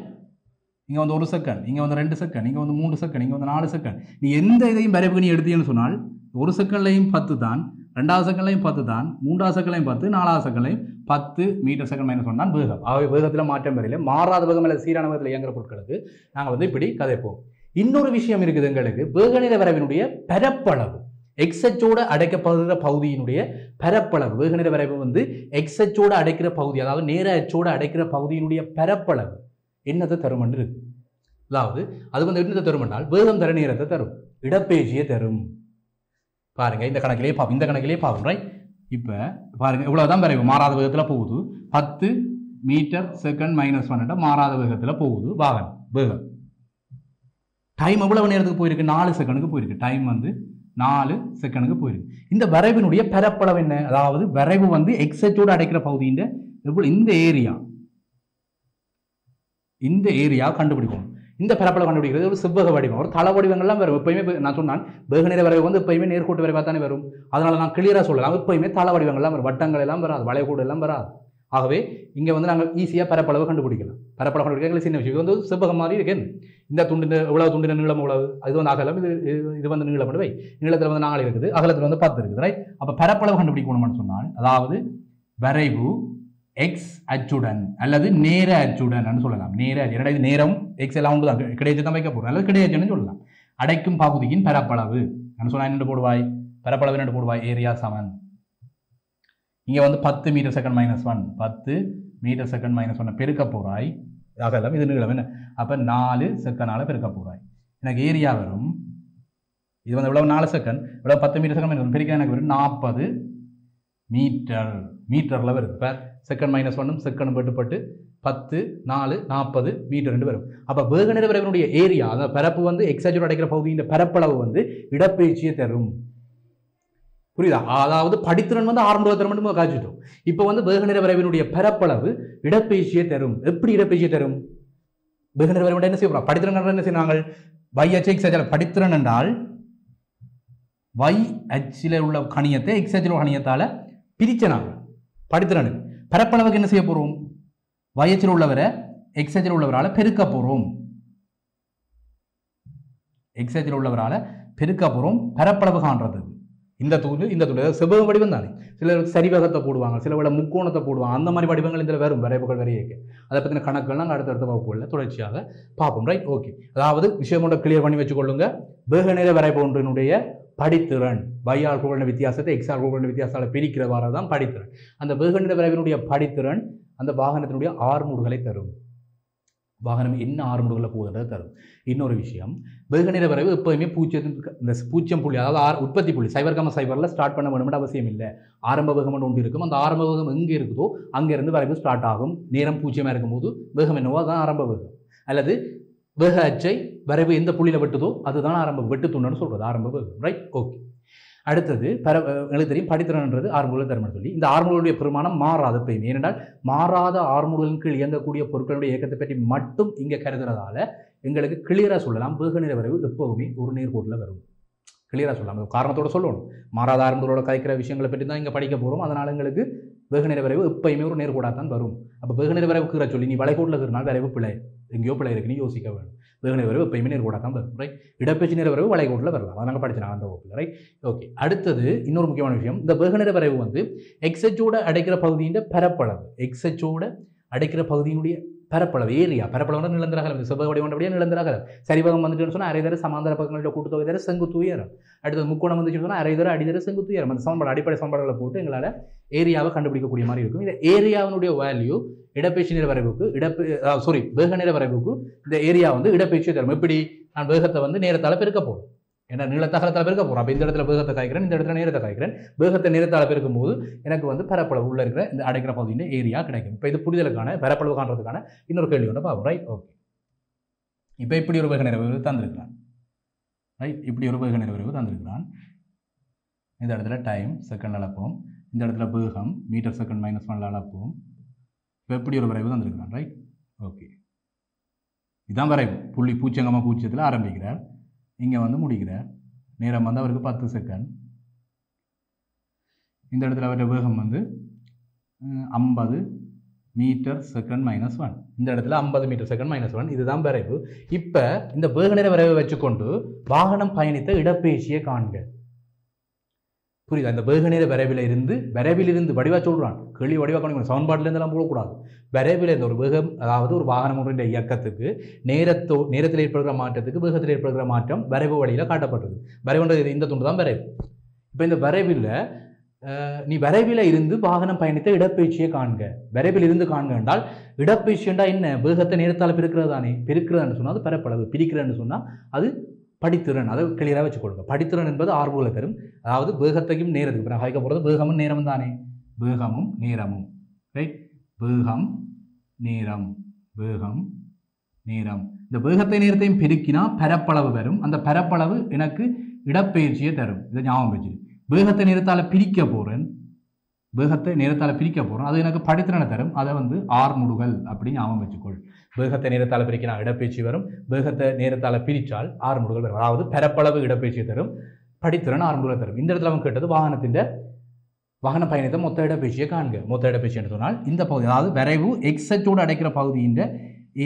இங்கே வந்து 1 செகண்ட், இங்கே வந்து 2 செகண்ட், இங்கே வந்து 3 செகண்ட், இங்கே வந்து 4 செகண்ட். நீ எந்த இதையும் வரைவுக்கு நீ எடுத்தீங்கன்னு சொன்னால் 1 செகண்ட்லையும் 10 தான், 2வது செகண்ட்லையும் 10 தான், 3வது செகண்ட்லையும் 10, 4வது செகண்ட்லையும் 10 மீட்டர் செகண்ட் -1 தான் வேகம். ஆகவே வேகத்தில் மாற்றம் வரையில மாறாத வேகம் அல்லது சீரான வேகத்தில் இயங்குற பொருட்களுக்கு நாங்கள் வந்து இப்படி கதைப்போம். இன்னொரு விஷயம் இருக்குது எங்களுக்கு, வேக நிற வரைவினுடைய பரப்பளவு. எக்ஸச்சோடு அடைக்கப்படுகிற பகுதியினுடைய பரப்பளவு. வேக நிற வரைவு வந்து எக்ஸச்சோடு அடைக்கிற பகுதி, அதாவது நேர அச்சோடு அடைக்கிற பகுதியினுடைய பரப்பளவு என்னத்தை தரும் என்று இருக்கு. அதாவது அது வந்து என்னத்தை தரும் என்றால் வேகம் தர நேரத்தை தரும், இடப்பெயர்ச்சியை தரும். பாருங்க, இந்த கணக்கிலே பார்ப்போம். ரைட்? இப்போ பாருங்க, இவ்வளவுதான் வரைவு. மாறாத வேகத்தில் போகுது. 10 மீட்டர் செகண்ட் -1 மாறாத வேகத்தில் போகுது வாகனம். வேகம் டைம் எவ்வளவு நேரத்துக்கு போயிருக்கு? 4 செகண்டுக்கு போயிருக்கு. டைம் வந்து 4 செகண்டுக்கு போயிருக்கு. இந்த வரைவினுடைய பரப்பளவு என்ன? அதாவது வரைவு வந்து எக்ஸச்சோடு அடைக்கிற பகுதியின் எவ்வளவு இந்த ஏரியா கண்டுபிடிக்கணும். இந்த பரப்பளவு கண்டுபிடிக்கிறது ஒரு செவ்வக வடிவம், ஒரு தள வடிவங்கள்லாம் வரும். எப்பயுமே நான் சொன்னான் வேக நிற வரைவு வந்து எப்பயுமே நேர்கோட்டு வரைவாக தானே வரும். அதனால நான் கிளியராக சொல்லலாம், எப்பயுமே தள வடிவங்கள்லாம் வரும், வட்டங்கள் எல்லாம் வராது, வளைகோடு எல்லாம் வராது. ஆகவே இங்கே வந்து நாங்கள் ஈஸியாக பரப்பளவு கண்டுபிடிக்கலாம். பரப்பளவு கண்டுபிடிக்க சின்ன விஷயம். இது வந்து செவ்வகம் மாதிரி இருக்கு. இந்த துண்டு இவ்வளவு துண்டின நீளம் எவ்வளவு? இது வந்து அகலம், இது வந்து நீளம். வை நீளத்தில் வந்து 4 இருக்குது, அகலத்தில் வந்து 10 இருக்குது. ரைட்? அப்போ பரப்பளவு கண்டுபிடிக்கணும்னு சொன்னால் அதாவது வரைவு எக்ஸ் அச்சுடன் அல்லது நேர அச்சுடன் சொல்லலாம். நேர இது நேரம் எக்ஸ் எல்லாம் உண்டு தான், கிடையாது தான் வைக்க போகிறோம், அல்லது கிடையாதுன்னு சொல்லலாம். அடைக்கும் பகுதியின் பரப்பளவு சொன்னால் என்ன போடுவாய்? பரப்பளவு என்ன போடுவாய்? ஏரியா சமன். இங்கே வந்து 10 மீட்டர் செகண்ட் -1, 10 மீட்டர் செகண்ட் -1 பெருக்க போகிறாய். அகலம், இது நீளம் என்ன? அப்போ 4 செகண்டால் பெருக்க போகிறாய். எனக்கு ஏரியா வரும். இது வந்து எவ்வளவு? 4 செகண்ட். இவ்வளோ 10 மீட்டர் செகண்ட் பெருக்க எனக்கு வரும் 40 மீட்டரில் வருது. இப்போ செகண்ட் -1 செகண்ட் பட்டு 10 4 40 மீட்டர் வரும். அப்போ வேக நிற வரைவினுடைய ஏரியா, அந்த பரப்பு வந்து எக்ஸாஜோடு அடைக்கிற பகுதியின் பரப்பளவு வந்து இடப்பெயர்ச்சியை தரும். புரியுதா? அதாவது படித்திறன் வந்து ஆரம்ப மட்டும் காய்ச்சிட்டோம். இப்போ வந்து வேக நிற வரைவினுடைய பரப்பளவு இடப்பெயர்ச்சியை தரும். எப்படி இடப்பெயர்ச்சியை தரும்? வேக நிற வரைவு என்ன செய்யப்போம்? படித்திறன் என்ன செய்யறாங்க? YH எக்ஸாஜ். படித்திறன் என்றால் YH உள்ள கணியத்தை எக்ஸாஜ் கணியத்தால் பிரிச்சனாங்க. படித்திறன் பரப்பளவுக்கு என்ன செய்ய போறோம்? YH உள்ளவரை XH உள்ளவரால் பெருக்க போறோம். XH உள்ளவரால் பெருக்க போறோம். பரப்பளவு காண்றது இந்த துண்டு செவ்வக வடிவம் தானே. சிலர் சரிவகத்தை போடுவாங்க, சில விட முக்கோணத்தை போடுவாங்க. அந்த மாதிரி வடிவங்கள் இதில் வரும், வரைவுகள் வரையக்கு. அதை பற்றின கணக்குகள் நாங்கள் அடுத்தடுத்த வகுப்புகளில் தொடர்ச்சியாக பார்ப்போம். ரைட்? ஓகே. அதாவது விஷயம் கொண்டு கிளியர் பண்ணி வச்சுக்கொள்ளுங்க. வேக நிற வரைவு ஒன்றினுடைய படித்திறன் வையால் கூடின வித்தியாசத்தை எக்ஸால் கூடின வித்தியாசத்தால் பிரிக்கிறவாறு தான் படித்திறன். அந்த வேக நிற வரைவினுடைய படித்திறன் அந்த வாகனத்தினுடைய ஆர்முடுகளை தரும். வாகனம் என்ன ஆர்முடுகளை போகுதுன்றது தரும். இன்னொரு விஷயம், வேக நிற வரைவு எப்போதுமே பூஜ்ஜியம் புள்ளி, அதாவது உற்பத்தி புள்ளி 0,0 ஸ்டார்ட் பண்ண வேணும்னு அவசியம் இல்லை. ஆரம்ப வேகம் ஒன்று இருக்கும். அந்த ஆரம்ப வேகம் எங்கே இருக்குதோ அங்கேருந்து வரைவு ஸ்டார்ட் ஆகும். நேரம் 0 இருக்கும்போது வேகம் என்னவோ அதுதான் ஆரம்ப வேகம். அல்லது வேக அச்சை வரைவு எந்த புள்ளியில் வெட்டுதோ அதுதான் ஆரம்ப வெட்டு துண்டுன்னு சொல்கிறது ஆரம்ப வேகம். Right, okay. அடுத்தது எங்களுக்கு தெரியும் படித்திறன்ன்றது ஆறுமுகல் தருமன் சொல்லி இந்த ஆறுமுகளுடைய பெருமானம் மாறாத எப்பயுமே. ஏனென்றால் மாறாத ஆறுமுகலின் கீழ் இயங்கக்கூடிய பொருட்களுடைய இயக்கத்தை பற்றி மட்டும் இங்கே கருதுறதால எங்களுக்கு கிளியராக சொல்லலாம் வேக நிற வரைவு எப்போவுமே ஒரு நேர்கோட்டில் வரும். கிளியராக சொல்லலாம், காரணத்தோடு சொல்லணும். மாறாத ஆறுமுகளோட கதைக்கிற விஷயங்களை பற்றி தான் இங்கே படிக்க போகிறோம். அதனால் எங்களுக்கு வேக நிற வரைவு எப்பயுமே ஒரு நேர்கோடாக தான் வரும். அப்போ வேக நிற வரைவு கீற சொல்லி நீ வளைகோட்டில் இருக்கிறனால வரைவு பிழை எங்கேயோ பிழை இருக்குன்னு யோசிக்க வேணும். வேக நிற வரைவு எப்பயுமே நேர்கோடாக தான் வரும். ரைட், இடப்பெயர்ச்சி நிற வரைவு வளைகோட்டில் வரலாம். அதை நாங்கள் படிச்சினாங்க அந்த வகுப்பில். Right, okay. அடுத்தது இன்னொரு முக்கியமான விஷயம், இந்த வேக நிற வரைவு வந்து எக்ஸச்சோட அடைக்கிற பகுதியின் பரப்பளவு, எக்ஸச்சோட அடைக்கிற பகுதியினுடைய பரப்பளவு ஏரியா, பரப்பளவு நிலந்தரகலம் செவ்வக வடிவம் நிலந்தரகலம். சரிவகம் வந்துட்டு சொன்னால் அரைதர சமாந்தர பக்கங்களோட கூட்டுத்தொகை தர செங்குத்து உயரம். அடுத்தது முக்கோணம் வந்துச்சு சொன்னால் அரைதர அடிதர செங்குத்து உயரம். அந்த சமன்பாடு அடிப்படை சமன்பாடுகளை போட்டு எங்களால் ஏரியாவை கண்டுபிடிக்கக்கூடிய மாதிரி இருக்கும். இந்த ஏரியாவினுடைய வேல்யூ இடப்பெயர்ச்சி நிற வரைவுக்கு வேக நிற வரைவுக்கு இந்த ஏரியா வந்து இடப்பெயர்ச்சி தரும். எப்படி நான் வேகத்தை வந்து நேரத்தால் பெருக்க போகிறோம், ஏன்னா நீளத்தகலத்தால் பெருக்க போகிறோம். அப்போ இந்த இடத்துல வேகத்தை காய்க்கிறேன், இந்த இடத்துல நேரத்தை காய்க்கிறேன். வேகத்தை நேரத்தால் பெருக்கும் போது எனக்கு வந்து பரப்பளவு உள்ள இருக்கிற இந்த அடைக்கிற பகுதியின் ஏரியா கிடைக்கும். இப்போ இது புரிதலுக்கான பரப்பளவு காண்றதுக்கான இன்னொரு கேள்வி ஒன்று பார்ப்போம். Right, okay. இப்போ இப்படி ஒரு வேக நிறைவு தந்திருக்கிறான். ரைட், இப்படி ஒரு வேக நிறைவு தந்திருக்கிறான். இந்த இடத்துல டைம் செகண்ட் அளப்போம், இந்த இடத்துல வேகம் மீட்டர் செகண்ட் -1 அளப்போம். இப்போ இப்படி ஒரு வரைவு தந்திருக்கிறான். Right, okay. இதுதான் வரைவு. புள்ளி பூச்சங்கமாக பூச்சியத்தில் ஆரம்பிக்கிறார், இங்கே வந்து முடிக்கிறார். நேரம் வந்து அவருக்கு 10 செகண்ட். இந்த இடத்துல அவருடைய வேகம் வந்து 50 மீட்டர் செகண்ட் -1. இந்த இடத்துல 50 மீட்டர் செகண்ட் -1. இதுதான் வரைவு. இப்போ இந்த வேக நிற வரைவை வச்சுக்கொண்டு வாகனம் பயணித்த இடப்பெயர்ச்சியை காண்க. புரியுதா? இந்த வேக நிற விரைவிலிருந்து வடிவா சொல்கிறான். கேள்வி வடிவா காணிக்கணும், சமன்பாட்டிலேருந்தெல்லாம் போகக்கூடாது. விரைவில் இந்த ஒரு வேகம், அதாவது ஒரு வாகனம் ஒன்றின் இயக்கத்துக்கு நேரத்தில் ஏற்படுகிற மாற்றத்துக்கு வேகத்தில் ஏற்படுகிற மாற்றம் வரைவு வழியில் காட்டப்பட்டது. வரைவுன்றது இந்த துண்டு தான் வரைவு. இப்போ இந்த வரைவில் நீ விரைவில் இருந்து வாகனம் பயணித்த இடப்பெயர்ச்சியை காண்க. விரைவில் இருந்து காண்க என்றால் இடப்பெயர்ச்சிண்டா என்ன? வேகத்தை நேரத்தால் பெருக்கிறது தானே. பெருக்கிறதுன்னு சொன்னால் அது பரப்பளவு, பிரிக்கிறதுன்னு சொன்னால் அது படித்திறன். அதை கிளியராக வச்சு கொடுங்க. படித்திறன் என்பது ஆர்வங்களை தரும். அதாவது வேகத்தையும் நேரத்துக்கு பிறகு ஹைக்க போகிறது வேகமும் நேரமும் தானே. வேகமும் நேரமும். ரைட், வேகம் நேரம், வேகம் நேரம். இந்த வேகத்தை நேரத்தையும் பெருக்கினா பரப்பளவு வரும். அந்த பரப்பளவு எனக்கு இடப்பெயர்ச்சியை தரும். இதை ஞாபகம் வச்சு. வேகத்தை நேரத்தால் பிரிக்க போகிறேன், அது எனக்கு படித்திறனை தரும். அதை வந்து ஆர்முடுகள் அப்படி ஞாபகம் வச்சுக்கொள். வேகத்தை நேரத்தால் பிரிக்கினா இடப்பெயர்ச்சி வரும், வேகத்தை நேரத்தால் பிரித்தால் ஆர்முடுகள் வரும். அதாவது பரப்பளவு இடப்பெயர்ச்சியை தரும், படித்திறன் ஆர்முடுகள் தரும். இந்த இடத்துல அவன் கேட்டது வாகன பயணத்தை மொத்த இடப்பெயர்ச்சியை காண்க. மொத்த இடப்பெயர்ச்சி என்று சொன்னால் இந்த பகுதி, அதாவது விரைவு எக்ஸச்சோடு அடைக்கிற பகுதியின்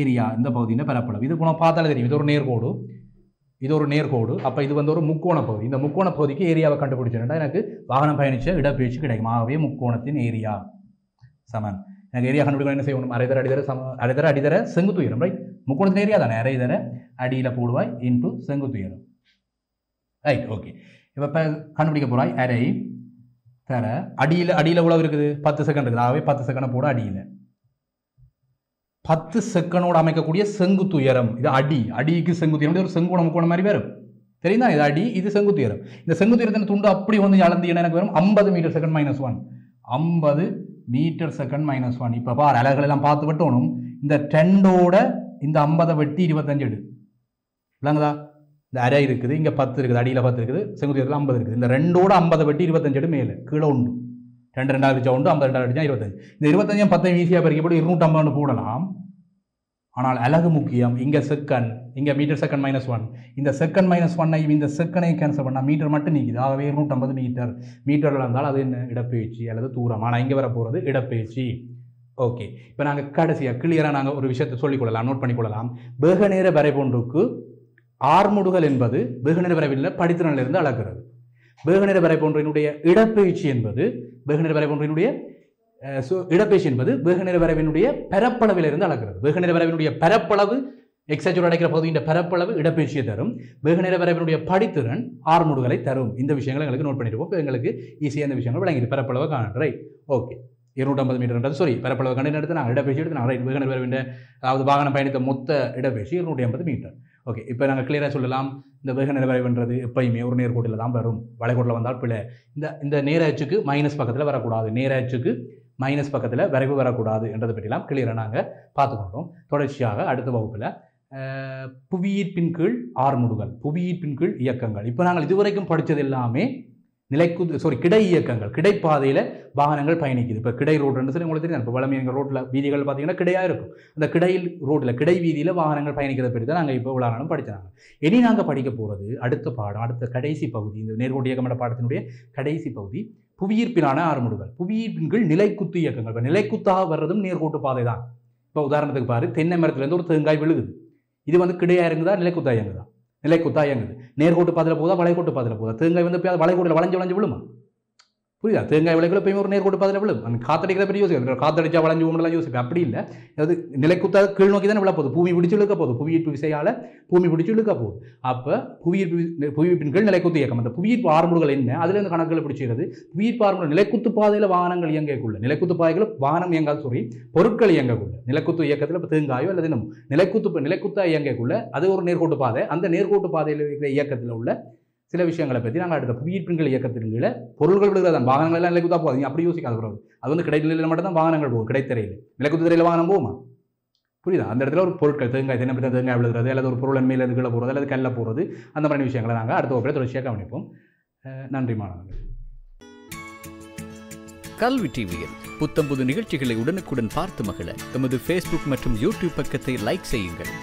ஏரியா, இந்த பகுதியின் பரப்பளவு. இது போனால் பார்த்தாலே தெரியும், இது ஒரு நேர்கோடு. அப்போ இது வந்து ஒரு முக்கோண பகுதி. இந்த முக்கோண பகுதிக்கு ஏரியாவை கண்டுபிடிச்சேன்னா எனக்கு வாகனம் பயணித்த இடப்பெயர்ச்சி கிடைக்கும். ஆகவே முக்கோணத்தின் ஏரியா சமன். எனக்கு ஏரியா கண்டுபிடிக்க என்ன செய்யணும்? அரைதர அடிதர செங்குத்து உயரம். ரைட், முக்கோணத்தின் ஏரியா தானே. அரைதர அடியில் போடுவாய் இன்ட்டு செங்குத்து உயரம். Right, okay. இப்போ கண்டுபிடிக்க போகிறாய். அரை தர அடியில் எவ்வளவு இருக்குது? 10 செகண்ட் இருக்குது. ஆகவே 10 செகண்டை போட அடியில் 10 செகண்டோடு அமைக்கக்கூடிய செங்குத்து உயரம். இது அடிக்கு செங்குத்து உயரம். ஒரு செங்கோண முக்கோண மாதிரி வரும், தெரியுதா? இது அடி, இது செங்குத்து உயரம். இந்த செங்குத்து உயரத்தின் துண்டு அப்படி வந்து அளந்து எனக்கு வரும் 50 மீட்டர் செகண்ட் -1. 50 metre second -1. இப்போ பார், அலகுகள் எல்லாம் பார்த்து வெட்டணும். இந்த 10ஓட இந்த 50 வெட்டி 25 எடு. இல்லைங்களா? இந்த அரை இருக்குது, இங்கே 10 இருக்குது, அடியில் 10 இருக்குது, செங்குத்து உயரத்தில் 50 இருக்குது. இந்த 2ஓட 50 வெட்டி 25 எடு மேலே. கீழே உண்டு 2 அடிச்சா உண்டு, 50 அடிச்சா 25. இந்த 25 10 ஈஸியாக பெருக்கப்பட்டு 250 போடலாம். ஆனால் அலகு முக்கியம். இங்கே செகண்ட், இங்கே மீட்டர் செகண்ட் -1. இந்த செகண்ட் -1ஐ இந்த செகண்டை கேன்சல் பண்ணால் மீட்டர் மட்டும் நீக்குது. ஆகவே 250 மீட்டரில் இருந்தால் அது என்ன? இடப்பெயர்ச்சி அல்லது தூரம். ஆனால் இங்கே வர போகிறது இடப்பெயர்ச்சி. ஓகே. இப்போ நாங்கள் கடைசியாக கிளியராக நாங்கள் ஒரு விஷயத்தை சொல்லிக்கொள்ளலாம், நோட் பண்ணிக்கொள்ளலாம். வேக நேர வரைபொன்றுக்கு ஆர்முடுகள் என்பது வேக நேர வரைவில் படித்திறனிலிருந்து அளக்கிறது. வேக நேர வரைபொன்றினுடைய இடப்பெயர்ச்சி என்பது வேக நேர வரைவினுடைய பரப்பளவிலிருந்து அளக்கிறது. வேக நேர வரைவினுடைய பரப்பளவு எக்ஸச்சோடு அடைக்கிற பகுதியின் பரப்பளவு இடப்பெயர்ச்சியை தரும். வேக நேர வரைவினுடைய படித்திறன் ஆர்முடுகளை தரும். இந்த விஷயங்களை எங்களுக்கு நோட் பண்ணிடுவோம். எங்களுக்கு ஈஸியாக இந்த விஷயங்கள் விளங்கிது. பரப்பளவை காண. Right, okay. 250 மீட்டர் பரப்பளவு கண்டு எடுத்து நாங்கள் இடப்பெயர்ச்சி எடுத்து ரைட். வேக நேர வரைவின் அதாவது வாகனம் பயணித்த மொத்த இடப்பெயர்ச்சி 250 மீட்டர். ஓகே. இப்போ நாங்கள் கிளியராக சொல்லலாம், இந்த வேக நிற வரைவுன்றது எப்பயுமே ஒரு நேர்கோட்டில் தான் வரும். வளைகோட்டில் வந்தால் பிள்ளை இந்த நேர அச்சுக்கு மைனஸ் பக்கத்தில் வரக்கூடாது. நேர அச்சுக்கு மைனஸ் பக்கத்தில் வரைவு வரக்கூடாது என்றதை பற்றிலாம் கிளியராக நாங்கள் பார்த்துக்கொண்டோம். தொடர்ச்சியாக அடுத்த வகுப்பில் புவியீர்ப்பின் கீழ் ஆர்முடுகள், புவியீர்ப்பின் கீழ் இயக்கங்கள். இப்போ நாங்கள் இதுவரைக்கும் படித்தது எல்லாமே கிடை இயக்கங்கள், கிடைப்பாதையில் வாகனங்கள் பயணிக்குது. இப்போ கிடை ரோடுன்னு சொல்லி உங்களுக்கு தெரியும். இப்போ வளமை எங்கள் ரோட்டில் வீதிகள் பார்த்தீங்கன்னா கிடையாக இருக்கும். அந்த கிடை வீதியில் வாகனங்கள் பயணிக்கிறத பற்றி தான் நாங்கள் இப்போ இவ்வளோ நாளும் படித்தாங்க. இனி நாங்கள் படிக்க போகிறது அடுத்த பாடம், அடுத்த கடைசி பகுதி, இந்த நேர்கோட்டு இயக்கமட பாடத்தினுடைய கடைசி பகுதி புவியீர்ப்பினான ஆர்முடுகள். புவியீர்ப்பின் கீழ் நிலைக்குத்து இயக்கங்கள். இப்போ நிலைக்குத்தாக வர்றதும் நேர்கோட்டு பாதை தான். இப்போ உதாரணத்துக்கு பாரு, தென்னை மரத்துலேருந்து ஒரு தேங்காய் விழுகுது. இது வந்து கிடையா இறங்குதா, நிலைக்குத்தா இயங்குதா? நிலைக்குத்தா இயங்குது. நேர்கோட்டு பாதையில் போதா, வளைகோட்டு பாதையில் போதா? தேங்காய் வந்து வளைகோட்டில் வளைஞ்சு விழுமா? புரியுதா? தேங்காய் விளைக்குள்ள எப்பயுமே ஒரு நேர்கோட்டு பாதையில் விழும். அந்த காத்தடிக்கிற பெரிய யோசிக்க, காத்தடிச்சா வளைஞ்சு விழுலாம் யோசிப்பேன். அப்படி இல்லை. அதாவது நிலைக்குத்தா கீழ் நோக்கி தானே விழ போகுது. பூமி பிடிச்சு இழுக்க போகுது. புவியீர்ப்பு விசையால் பூமி பிடிச்சு இழுக்க போகுது. அப்போ புவியீர்ப்பின் கீழ் நிலைக்குத்து இயக்கம். அந்த புவியீர்ப்பு ஆர்முடுகள் என்ன, அதுலேருந்து கணக்குகளை பிடிச்சிக்கிறது. புவியீர்ப்பு ஆர்முடுகள் நிலைக்குத்து பாதையில் வாகனங்கள் இயங்கக்குள்ள, நிலைக்குத்து பாதைகளை வாகனம் இயங்காது, சொல்லி பொருட்கள் இயங்கக்குள்ள, நிலைக்குத்து இயக்கத்தில் இப்போ தேங்காயோ அல்லது நம்ம நிலைக்குத்தா இயங்கக்குள்ள அது ஒரு நேர்கோட்டு பாதை. அந்த நேர்கோட்டு பாதையில் இருக்கிற இயக்கத்தில் உள்ள சில விஷயங்களை பற்றி நாங்கள் அடுத்த புவியீர்ப்பின் இயக்கத்தின் கீழே பொருள்கள் விழுகிறதான். வாகனங்கள் எல்லாம் நிலைக்குத்தா போகாது, அப்படி யோசிக்காத பிறகு. அது வந்து கிடைநிலையில் மட்டும் தான் வாகனங்கள் போகும். கிடைத்திரையில், நிலைக்குத்து திரையில் வாகனம் போகுமா? புரியுதா? அந்த இடத்துல ஒரு பொருட்கள் தேங்காய் விழுகிறது, அல்லது ஒரு பொருள் மேலே கீழே போகிறது, அல்லது கல்ல போகிறது, அந்த மாதிரி விஷயங்களை நாங்கள் அடுத்த வகுப்பில் தொடர்ச்சியாக கவனிப்போம். நன்றி மாணவர்கள். கல்வி டிவியில் புத்தம்புது நிகழ்ச்சிகளை உடனுக்குடன் பார்த்து மகிழ எமது ஃபேஸ்புக் மற்றும் யூடியூப் பக்கத்தை லைக் செய்யுங்கள்.